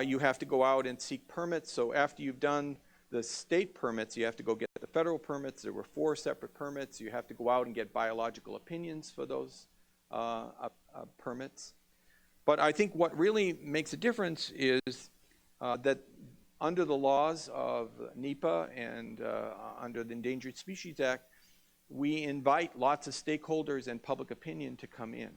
you have to go out and seek permits. So after you've done the state permits, you have to go get the federal permits. There were 4 separate permits. You have to go out and get biological opinions for those permits. But I think what really makes a difference is that under the laws of NEPA and under the Endangered Species Act, we invite lots of stakeholders and public opinion to come in.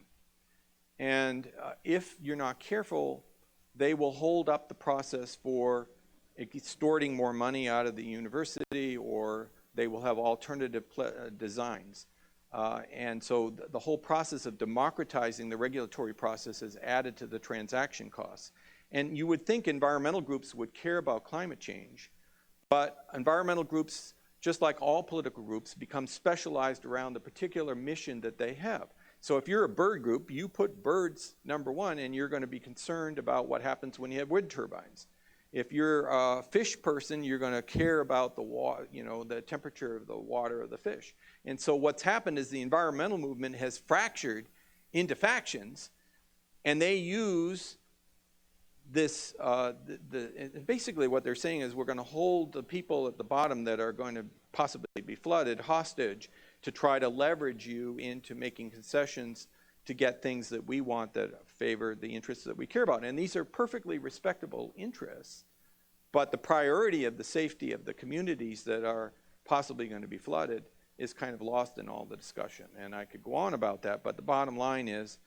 And if you're not careful, they will hold up the process for extorting more money out of the university, or they will have alternative designs. And so the whole process of democratizing the regulatory process is added to the transaction costs. And you would think environmental groups would care about climate change, but environmental groups, just like all political groups, become specialized around the particular mission that they have. So if you're a bird group, you put birds number one, and you're going to be concerned about what happens when you have wind turbines. If you're a fish person, you're going to care about the water, the temperature of the water of the fish. And so what's happened is the environmental movement has fractured into factions, and they use this, basically what they're saying is we're going to hold the people at the bottom that are going to possibly be flooded hostage to try to leverage you into making concessions to get things that we want that favor the interests that we care about. And these are perfectly respectable interests, but the priority of the safety of the communities that are possibly going to be flooded is kind of lost in all the discussion. And I could go on about that, but the bottom line is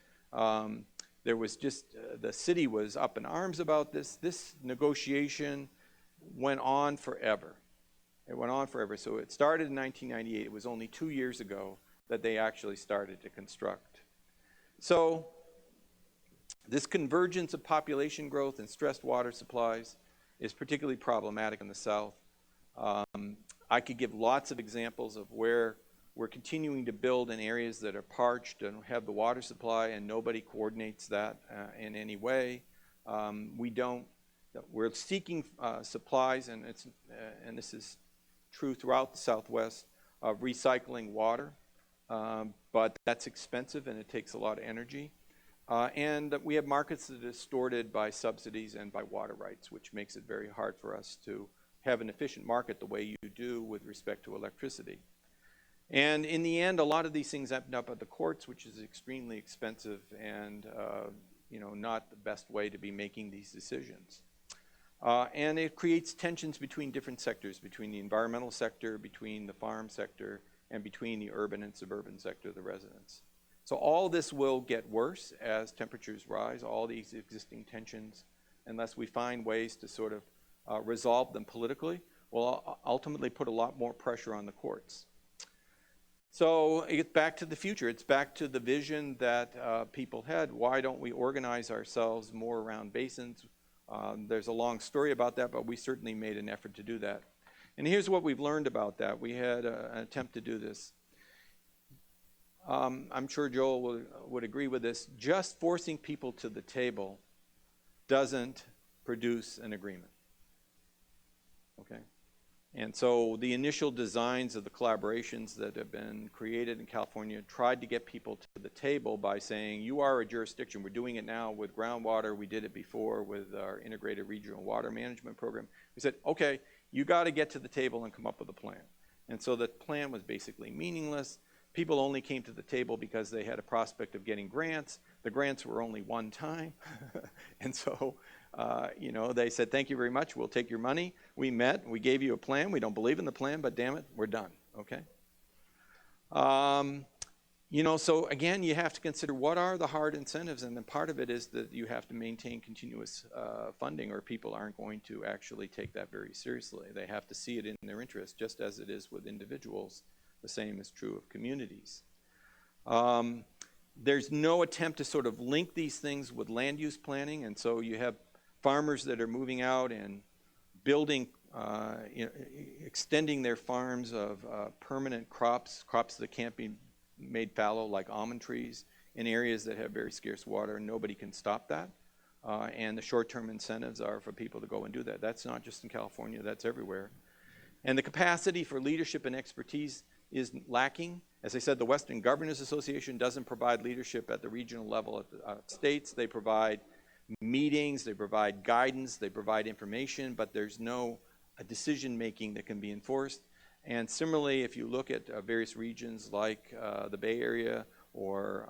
there was just, the city was up in arms about this. This negotiation went on forever. It went on forever. So it started in 1998. It was only 2 years ago that they actually started to construct. So this convergence of population growth and stressed water supplies is particularly problematic in the South. I could give lots of examples of where we're continuing to build in areas that are parched and have the water supply, and nobody coordinates that in any way. We're seeking supplies, and this is true throughout the Southwest, of recycling water, but that's expensive and it takes a lot of energy. And we have markets that are distorted by subsidies and by water rights, which makes it very hard for us to have an efficient market the way you do with respect to electricity. And in the end, a lot of these things end up at the courts, which is extremely expensive and not the best way to be making these decisions. And it creates tensions between different sectors, between the environmental sector, between the farm sector, and between the urban and suburban sector of the residents. So all this will get worse as temperatures rise, all these existing tensions, unless we find ways to sort of resolve them politically, will ultimately put a lot more pressure on the courts. So it gets back to the future. It's back to the vision that people had. Why don't we organize ourselves more around basins? There's a long story about that, but we certainly made an effort to do that. And here's what we've learned about that. We had an attempt to do this. I'm sure Joel would agree with this. Just forcing people to the table doesn't produce an agreement. Okay? And so the initial designs of the collaborations that have been created in California tried to get people to the table by saying, you are a jurisdiction. We're doing it now with groundwater. We did it before with our integrated regional water management program. We said, okay, you got to get to the table and come up with a plan. And so the plan was basically meaningless. People only came to the table because they had a prospect of getting grants. The grants were only one time. And so they said, thank you very much, we'll take your money. We met, we gave you a plan. We don't believe in the plan, but damn it, we're done, okay? So again, you have to consider what are the hard incentives, and then part of it is that you have to maintain continuous funding, or people aren't going to actually take that very seriously. They have to see it in their interest, just as it is with individuals. The same is true of communities. There's no attempt to sort of link these things with land use planning, and so you have farmers that are moving out and building, extending their farms of permanent crops that can't be made fallow, like almond trees, in areas that have very scarce water, and nobody can stop that. And the short-term incentives are for people to go and do that. That's not just in California, that's everywhere. And the capacity for leadership and expertise is lacking. As I said, the Western Governors Association doesn't provide leadership at the regional level at the states. They provide meetings, they provide guidance, they provide information, but there's no decision-making that can be enforced. And similarly, if you look at various regions like the Bay Area or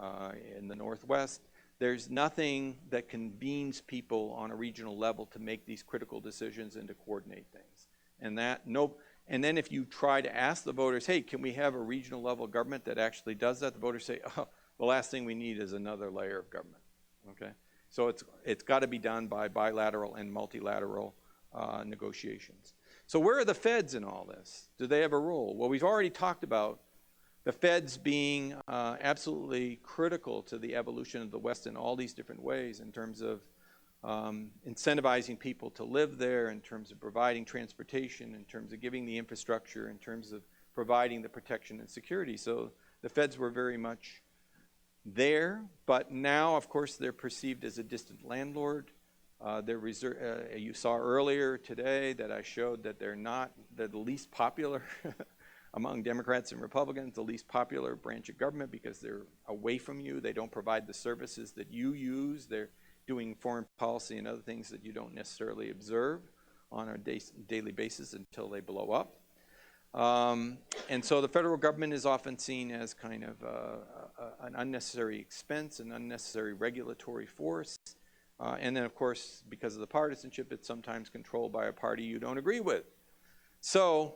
in the Northwest, there's nothing that convenes people on a regional level to make these critical decisions and to coordinate things. And then if you try to ask the voters, hey, can we have a regional level government that actually does that? The voters say, oh, the last thing we need is another layer of government, okay? So it's got to be done by bilateral and multilateral negotiations. So where are the feds in all this? Do they have a role? Well, we've already talked about the feds being absolutely critical to the evolution of the West in all these different ways, in terms of incentivizing people to live there, in terms of providing transportation, in terms of giving the infrastructure, in terms of providing the protection and security. So the feds were very much there, but now, of course, they're perceived as a distant landlord. You saw earlier today that I showed that they're the least popular among Democrats and Republicans, the least popular branch of government because they're away from you. They don't provide the services that you use. They're doing foreign policy and other things that you don't necessarily observe on a daily basis until they blow up. And so the federal government is often seen as kind of an unnecessary expense, an unnecessary regulatory force. And then, of course, because of the partisanship, it's sometimes controlled by a party you don't agree with. So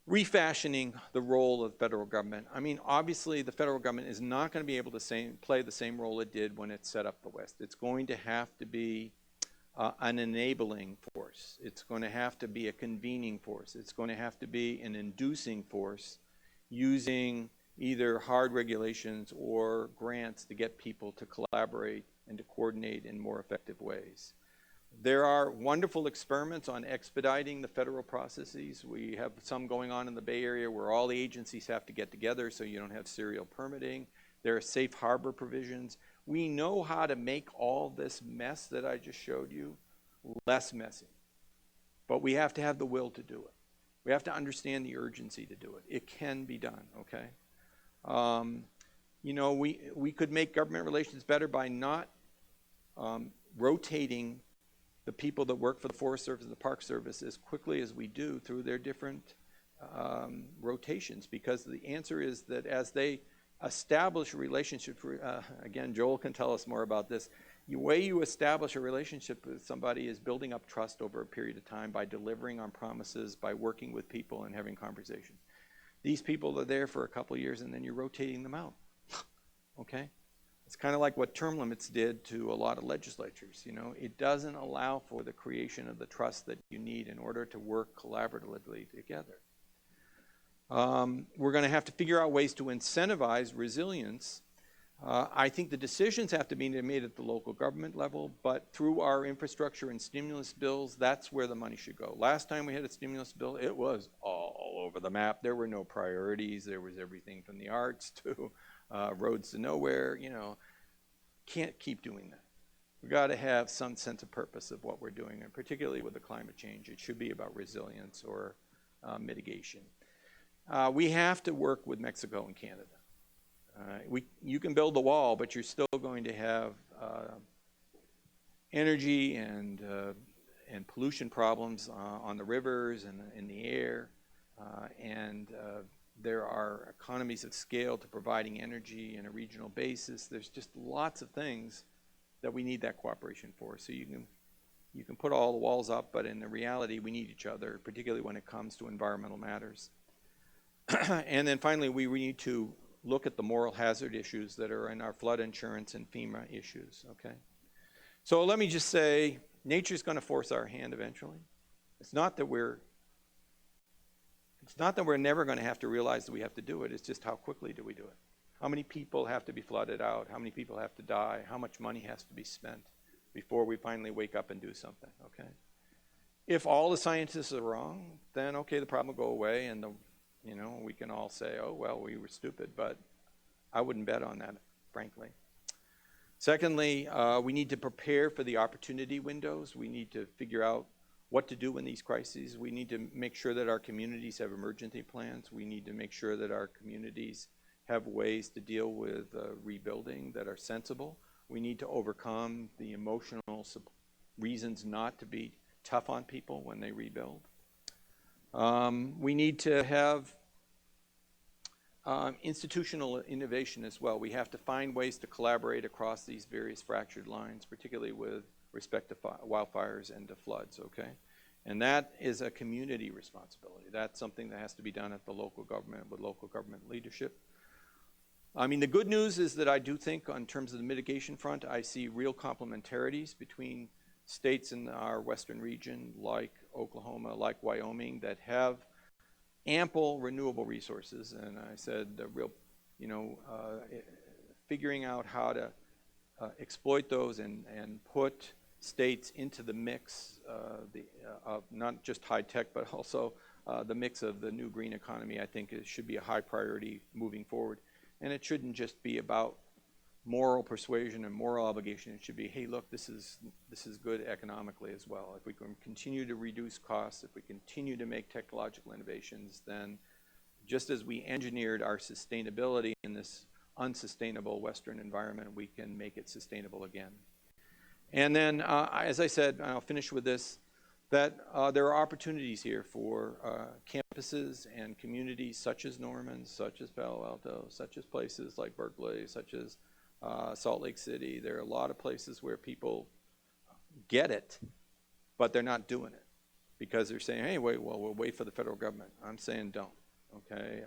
refashioning the role of the federal government. I mean, obviously, the federal government is not going to be able to play the same role it did when it set up the West. It's going to have to be an enabling force. It's going to have to be a convening force. It's going to have to be an inducing force using either hard regulations or grants to get people to collaborate and to coordinate in more effective ways. There are wonderful experiments on expediting the federal processes. We have some going on in the Bay Area where all the agencies have to get together so you don't have serial permitting. There are safe harbor provisions. We know how to make all this mess that I just showed you less messy. But we have to have the will to do it. We have to understand the urgency to do it. It can be done, okay? You know, we could make government relations better by not rotating the people that work for the Forest Service and the Park Service as quickly as we do through their different rotations, because the answer is that as they establish a relationship, again, Joel can tell us more about this, the way you establish a relationship with somebody is building up trust over a period of time by delivering on promises, by working with people and having conversations. These people are there for a couple of years and then you're rotating them out, okay? It's kind of like what term limits did to a lot of legislatures, you know. It doesn't allow for the creation of the trust that you need in order to work collaboratively together. We're going to have to figure out ways to incentivize resilience. I think the decisions have to be made at the local government level, but through our infrastructure and stimulus bills, that's where the money should go. Last time we had a stimulus bill, it was all over the map. There were no priorities. There was everything from the arts to roads to nowhere. You know, can't keep doing that. We've got to have some sense of purpose of what we're doing, and particularly with the climate change. It should be about resilience or mitigation. We have to work with Mexico and Canada. You can build the wall, but you're still going to have energy and pollution problems on the rivers and in the air, and there are economies of scale to providing energy on a regional basis. There's just lots of things that we need that cooperation for. So you can put all the walls up, but in the reality, we need each other, particularly when it comes to environmental matters. And then finally, we need to look at the moral hazard issues that are in our flood insurance and FEMA issues, okay? So let me just say, nature's going to force our hand eventually. It's not that we're never going to have to realize that we have to do it. It's just how quickly do we do it? How many people have to be flooded out? How many people have to die? How much money has to be spent before we finally wake up and do something, okay? If all the scientists are wrong, then okay, the problem will go away and we can all say, oh, well, we were stupid, but I wouldn't bet on that, frankly. Secondly, we need to prepare for the opportunity windows. We need to figure out what to do in these crises. We need to make sure that our communities have emergency plans. We need to make sure that our communities have ways to deal with rebuilding that are sensible. We need to overcome the emotional reasons not to be tough on people when they rebuild. We need to have institutional innovation as well. We have to find ways to collaborate across these various fractured lines, particularly with respect to wildfires and to floods, okay? And that is a community responsibility. That's something that has to be done at the local government with local government leadership. I mean, the good news is that I do think on terms of the mitigation front, I see real complementarities between states in our western region like Oklahoma, like Wyoming, that have ample renewable resources. And I said the real, figuring out how to exploit those and put states into the mix of not just high tech, but also the mix of the new green economy, I think should be a high priority moving forward. And it shouldn't just be about moral persuasion and moral obligation. It should be, hey, look, this is good economically as well. If we can continue to reduce costs, if we continue to make technological innovations, then just as we engineered our sustainability in this unsustainable Western environment, we can make it sustainable again. And then, as I said, I'll finish with this, that there are opportunities here for campuses and communities such as Norman, such as Palo Alto, such as places like Berkeley, such as Salt Lake City. There are a lot of places where people get it, but they're not doing it because they're saying, hey, wait, well, we'll wait for the federal government. I'm saying don't, okay?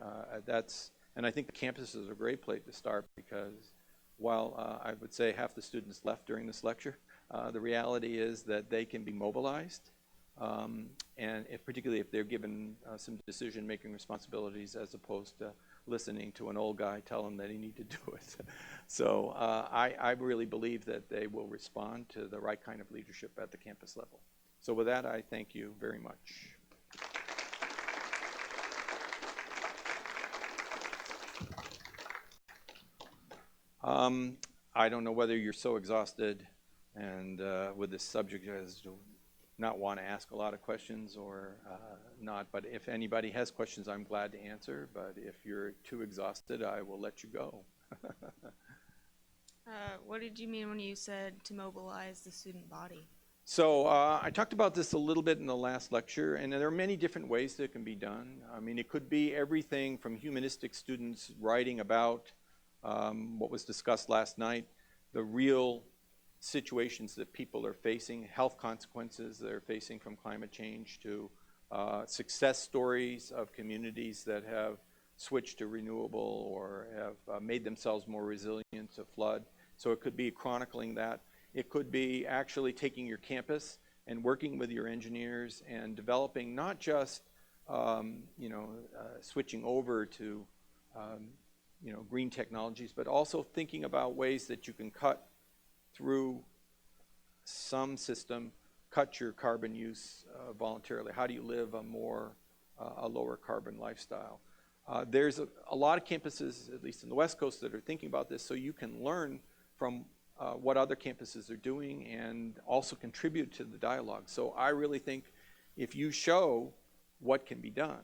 And I think the campus is a great place to start because while I would say half the students left during this lecture, the reality is that they can be mobilized, and particularly if they're given some decision-making responsibilities as opposed to listening to an old guy tell them that he need to do it. So I really believe that they will respond to the right kind of leadership at the campus level. So with that, I thank you very much. I don't know whether you're so exhausted and with this subject as to not want to ask a lot of questions or not, but if anybody has questions, I'm glad to answer, but if you're too exhausted, I will let you go. What did you mean when you said to mobilize the student body? So I talked about this a little bit in the last lecture, and there are many different ways that it can be done. I mean, it could be everything from humanistic students writing about what was discussed last night, the real situations that people are facing, health consequences they're facing from climate change, to success stories of communities that have switched to renewable or have made themselves more resilient to flood. So it could be chronicling that. It could be actually taking your campus and working with your engineers and developing not just switching over to green technologies, but also thinking about ways that you can cut through some system, cut your carbon use voluntarily. How do you live a lower carbon lifestyle? There's a lot of campuses, at least in the West Coast, that are thinking about this, so you can learn from what other campuses are doing and also contribute to the dialogue. So I really think if you show what can be done,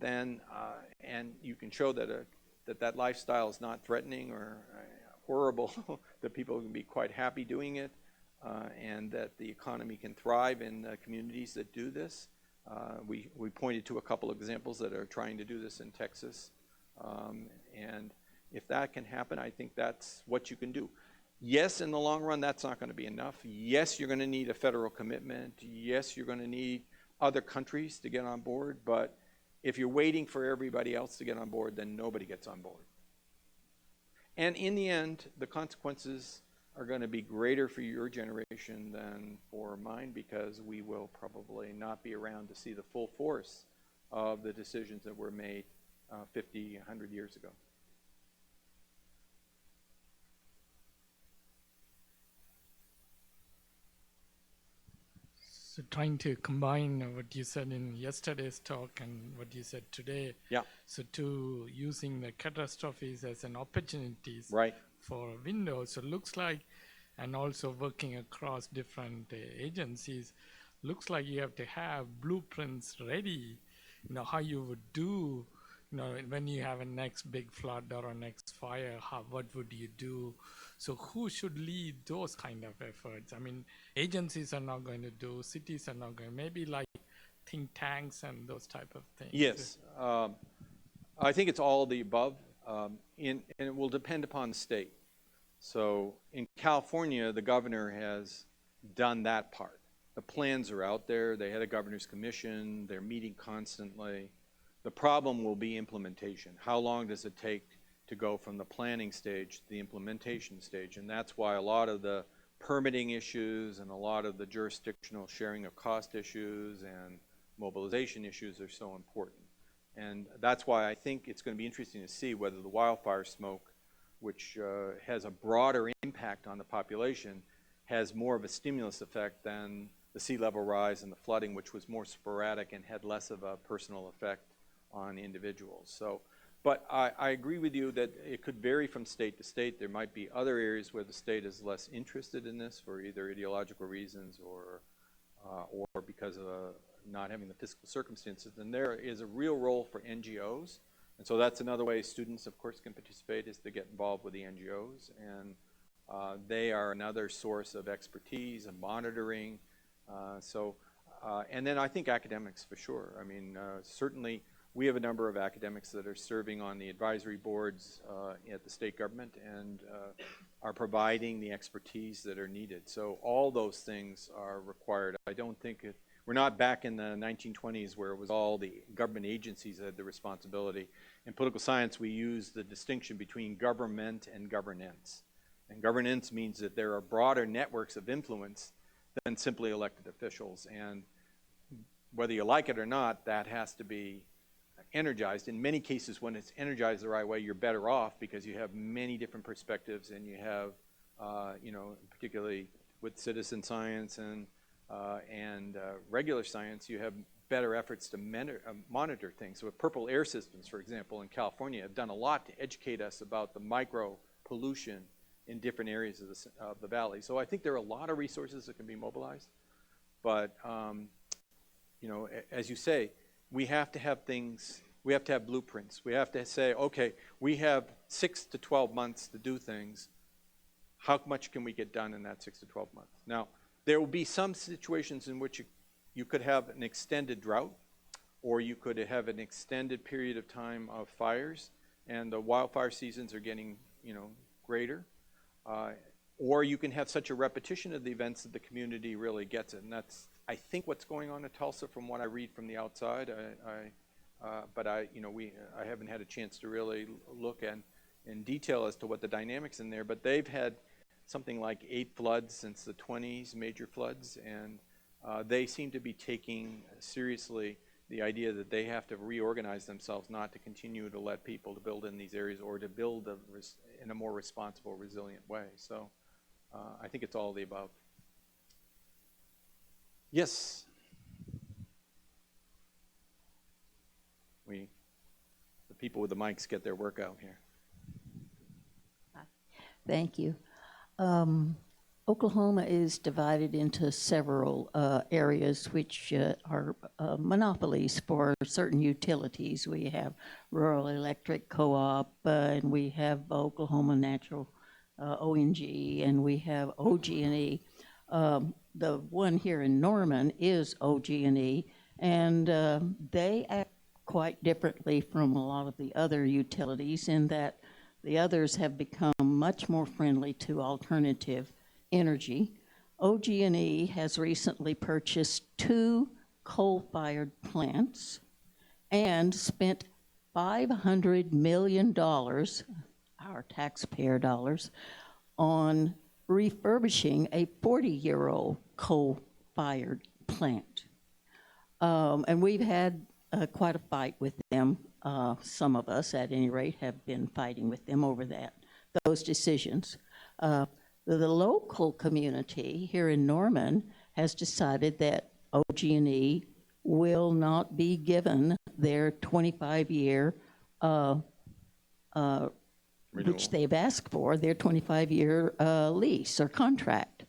then and you can show that that lifestyle is not threatening or horrible, that people can be quite happy doing it, and that the economy can thrive in communities that do this. We pointed to a couple of examples that are trying to do this in Texas, and if that can happen, I think that's what you can do. Yes, in the long run, that's not going to be enough. Yes, you're going to need a federal commitment. Yes, you're going to need other countries to get on board, but if you're waiting for everybody else to get on board, then nobody gets on board. And in the end, the consequences are going to be greater for your generation than for mine, because we will probably not be around to see the full force of the decisions that were made 50, 100 years ago. So trying to combine what you said in yesterday's talk and what you said today. Yeah. So to using the catastrophes as an opportunities Right. for windows. So looks like, and also working across different agencies, looks like you have to have blueprints ready, how you would do, when you have a next big flood or a next fire, what would you do? So who should lead those kind of efforts? I mean, agencies are not going to do, cities are not going to, maybe like think tanks and those type of things. Yes. I think it's all of the above, and it will depend upon the state. So in California, the governor has done that part. The plans are out there. They had a governor's commission. They're meeting constantly. The problem will be implementation. How long does it take to go from the planning stage to the implementation stage? And that's why a lot of the permitting issues and a lot of the jurisdictional sharing of cost issues and mobilization issues are so important. And that's why I think it's going to be interesting to see whether the wildfire smoke, which has a broader impact on the population, has more of a stimulus effect than the sea level rise and the flooding, which was more sporadic and had less of a personal effect on individuals. So But I agree with you that it could vary from state to state. There might be other areas where the state is less interested in this for either ideological reasons or because of not having the fiscal circumstances. And there is a real role for NGOs. And so that's another way students, of course, can participate, is to get involved with the NGOs. And they are another source of expertise and monitoring. And then I think academics, for sure. I mean, certainly we have a number of academics that are serving on the advisory boards at the state government and are providing the expertise that are needed. So all those things are required. I don't think we're not back in the 1920s where it was all the government agencies that had the responsibility. In political science, we use the distinction between government and governance. And governance means that there are broader networks of influence than simply elected officials. And whether you like it or not, that has to be energized. In many cases, when it's energized the right way, you're better off because you have many different perspectives, and you have, particularly with citizen science and regular science, you have better efforts to monitor things. So with Purple Air Systems, for example, in California, have done a lot to educate us about the micro pollution in different areas of the valley. So I think there are a lot of resources that can be mobilized. But, as you say, we have to have things, we have to have blueprints. We have to say, okay, we have 6 to 12 months to do things. How much can we get done in that 6 to 12 months? Now, there will be some situations in which you could have an extended drought, or you could have an extended period of time of fires, and the wildfire seasons are getting, greater. Or you can have such a repetition of the events that the community really gets it. And that's, I think, what's going on in Tulsa from what I read from the outside. But I haven't had a chance to really look in detail as to what the dynamics in there. But they've had something like 8 floods since the 20s, major floods, and they seem to be taking seriously the idea that they have to reorganize themselves, not to continue to let people to build in these areas or to build in a more responsible, resilient way. So I think it's all of the above. Yes? The people with the mics get their work out here. Thank you. Oklahoma is divided into several areas which are monopolies for certain utilities. We have Rural Electric Co-op, and we have Oklahoma Natural, ONG, and we have OG&E. The one here in Norman is OG&E, and they act quite differently from a lot of the other utilities in that the others have become much more friendly to alternative energy. OG&E has recently purchased 2 coal-fired plants and spent $500 million, our taxpayer dollars, on refurbishing a 40-year-old coal-fired plant. And we've had quite a fight with them. Some of us, at any rate, have been fighting with them over those decisions. The local community here in Norman has decided that OG&E will not be given their 25-year, which they've asked for, their 25-year lease or contract.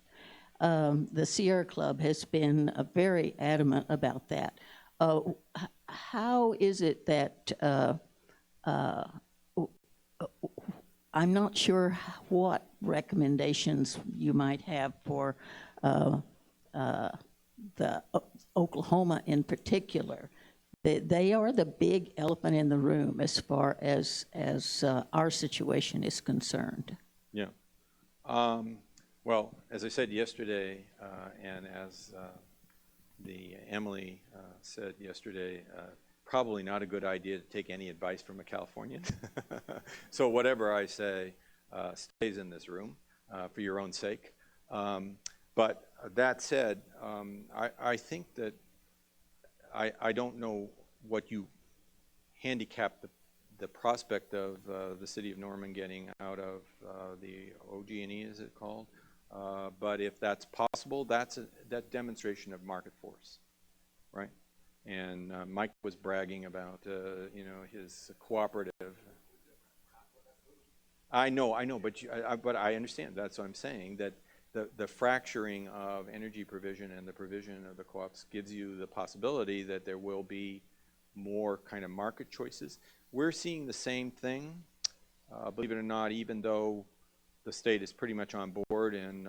The Sierra Club has been very adamant about that. How is it that I'm not sure what recommendations you might have for the Oklahoma in particular. They are the big elephant in the room as far as our situation is concerned. Yeah. Well, as I said yesterday, and as Emily said yesterday, probably not a good idea to take any advice from a Californian. So whatever I say stays in this room for your own sake. But that said, I think that I don't know what you handicap the prospect of the city of Norman getting out of the OG&E, is it called? But if that's possible, that's that demonstration of market force, right? And Mike was bragging about, his cooperative. I know, but I understand. That's what I'm saying, that the fracturing of energy provision and the provision of the co-ops gives you the possibility that there will be more kind of market choices. We're seeing the same thing, believe it or not, even though the state is pretty much on board and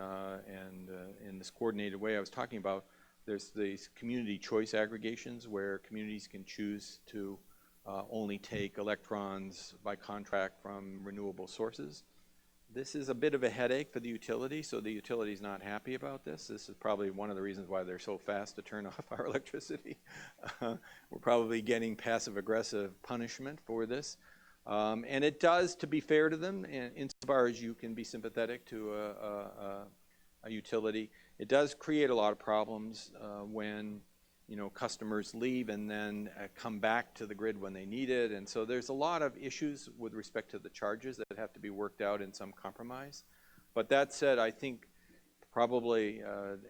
in this coordinated way I was talking about. There's these community choice aggregations where communities can choose to only take electrons by contract from renewable sources. This is a bit of a headache for the utility, so the utility is not happy about this. This is probably one of the reasons why they're so fast to turn off our electricity. We're probably getting passive-aggressive punishment for this. And it does, to be fair to them, insofar as you can be sympathetic to a utility, it does create a lot of problems when customers leave and then come back to the grid when they need it. And so there's a lot of issues with respect to the charges that have to be worked out in some compromise. But that said, I think probably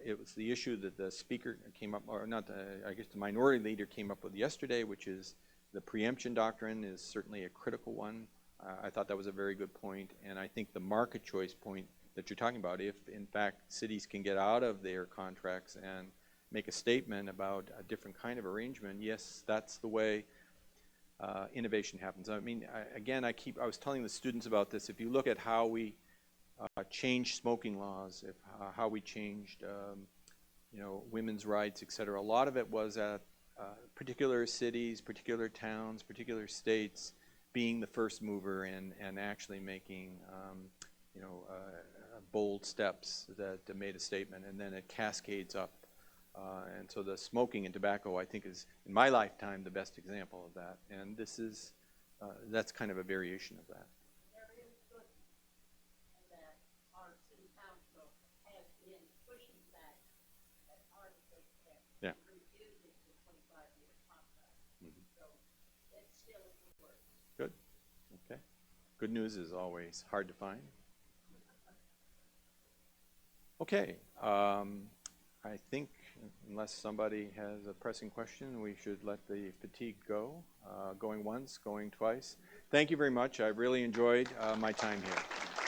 it was the issue that the speaker came up, or not, I guess the minority leader came up with yesterday, which is the preemption doctrine is certainly a critical one. I thought that was a very good point. And I think the market choice point that you're talking about, if in fact cities can get out of their contracts and make a statement about a different kind of arrangement, yes, that's the way innovation happens. I mean, I was telling the students about this. If you look at how we changed smoking laws, how we changed, women's rights, et cetera, a lot of it was at particular cities, particular towns, particular states being the first mover and actually making, bold steps that made a statement, and then it cascades up. And so the smoking and tobacco, I think, is, in my lifetime, the best example of that. And this is, that's kind of a variation of that. There is good that our city council has been pushing back as hard as they can. Yeah. Refusing the 25-year contract. So it's still in the works. Good. Okay. Good news is always hard to find. Okay. I think unless somebody has a pressing question, we should let the fatigue go. Going once, going twice. Thank you very much. I really enjoyed my time here.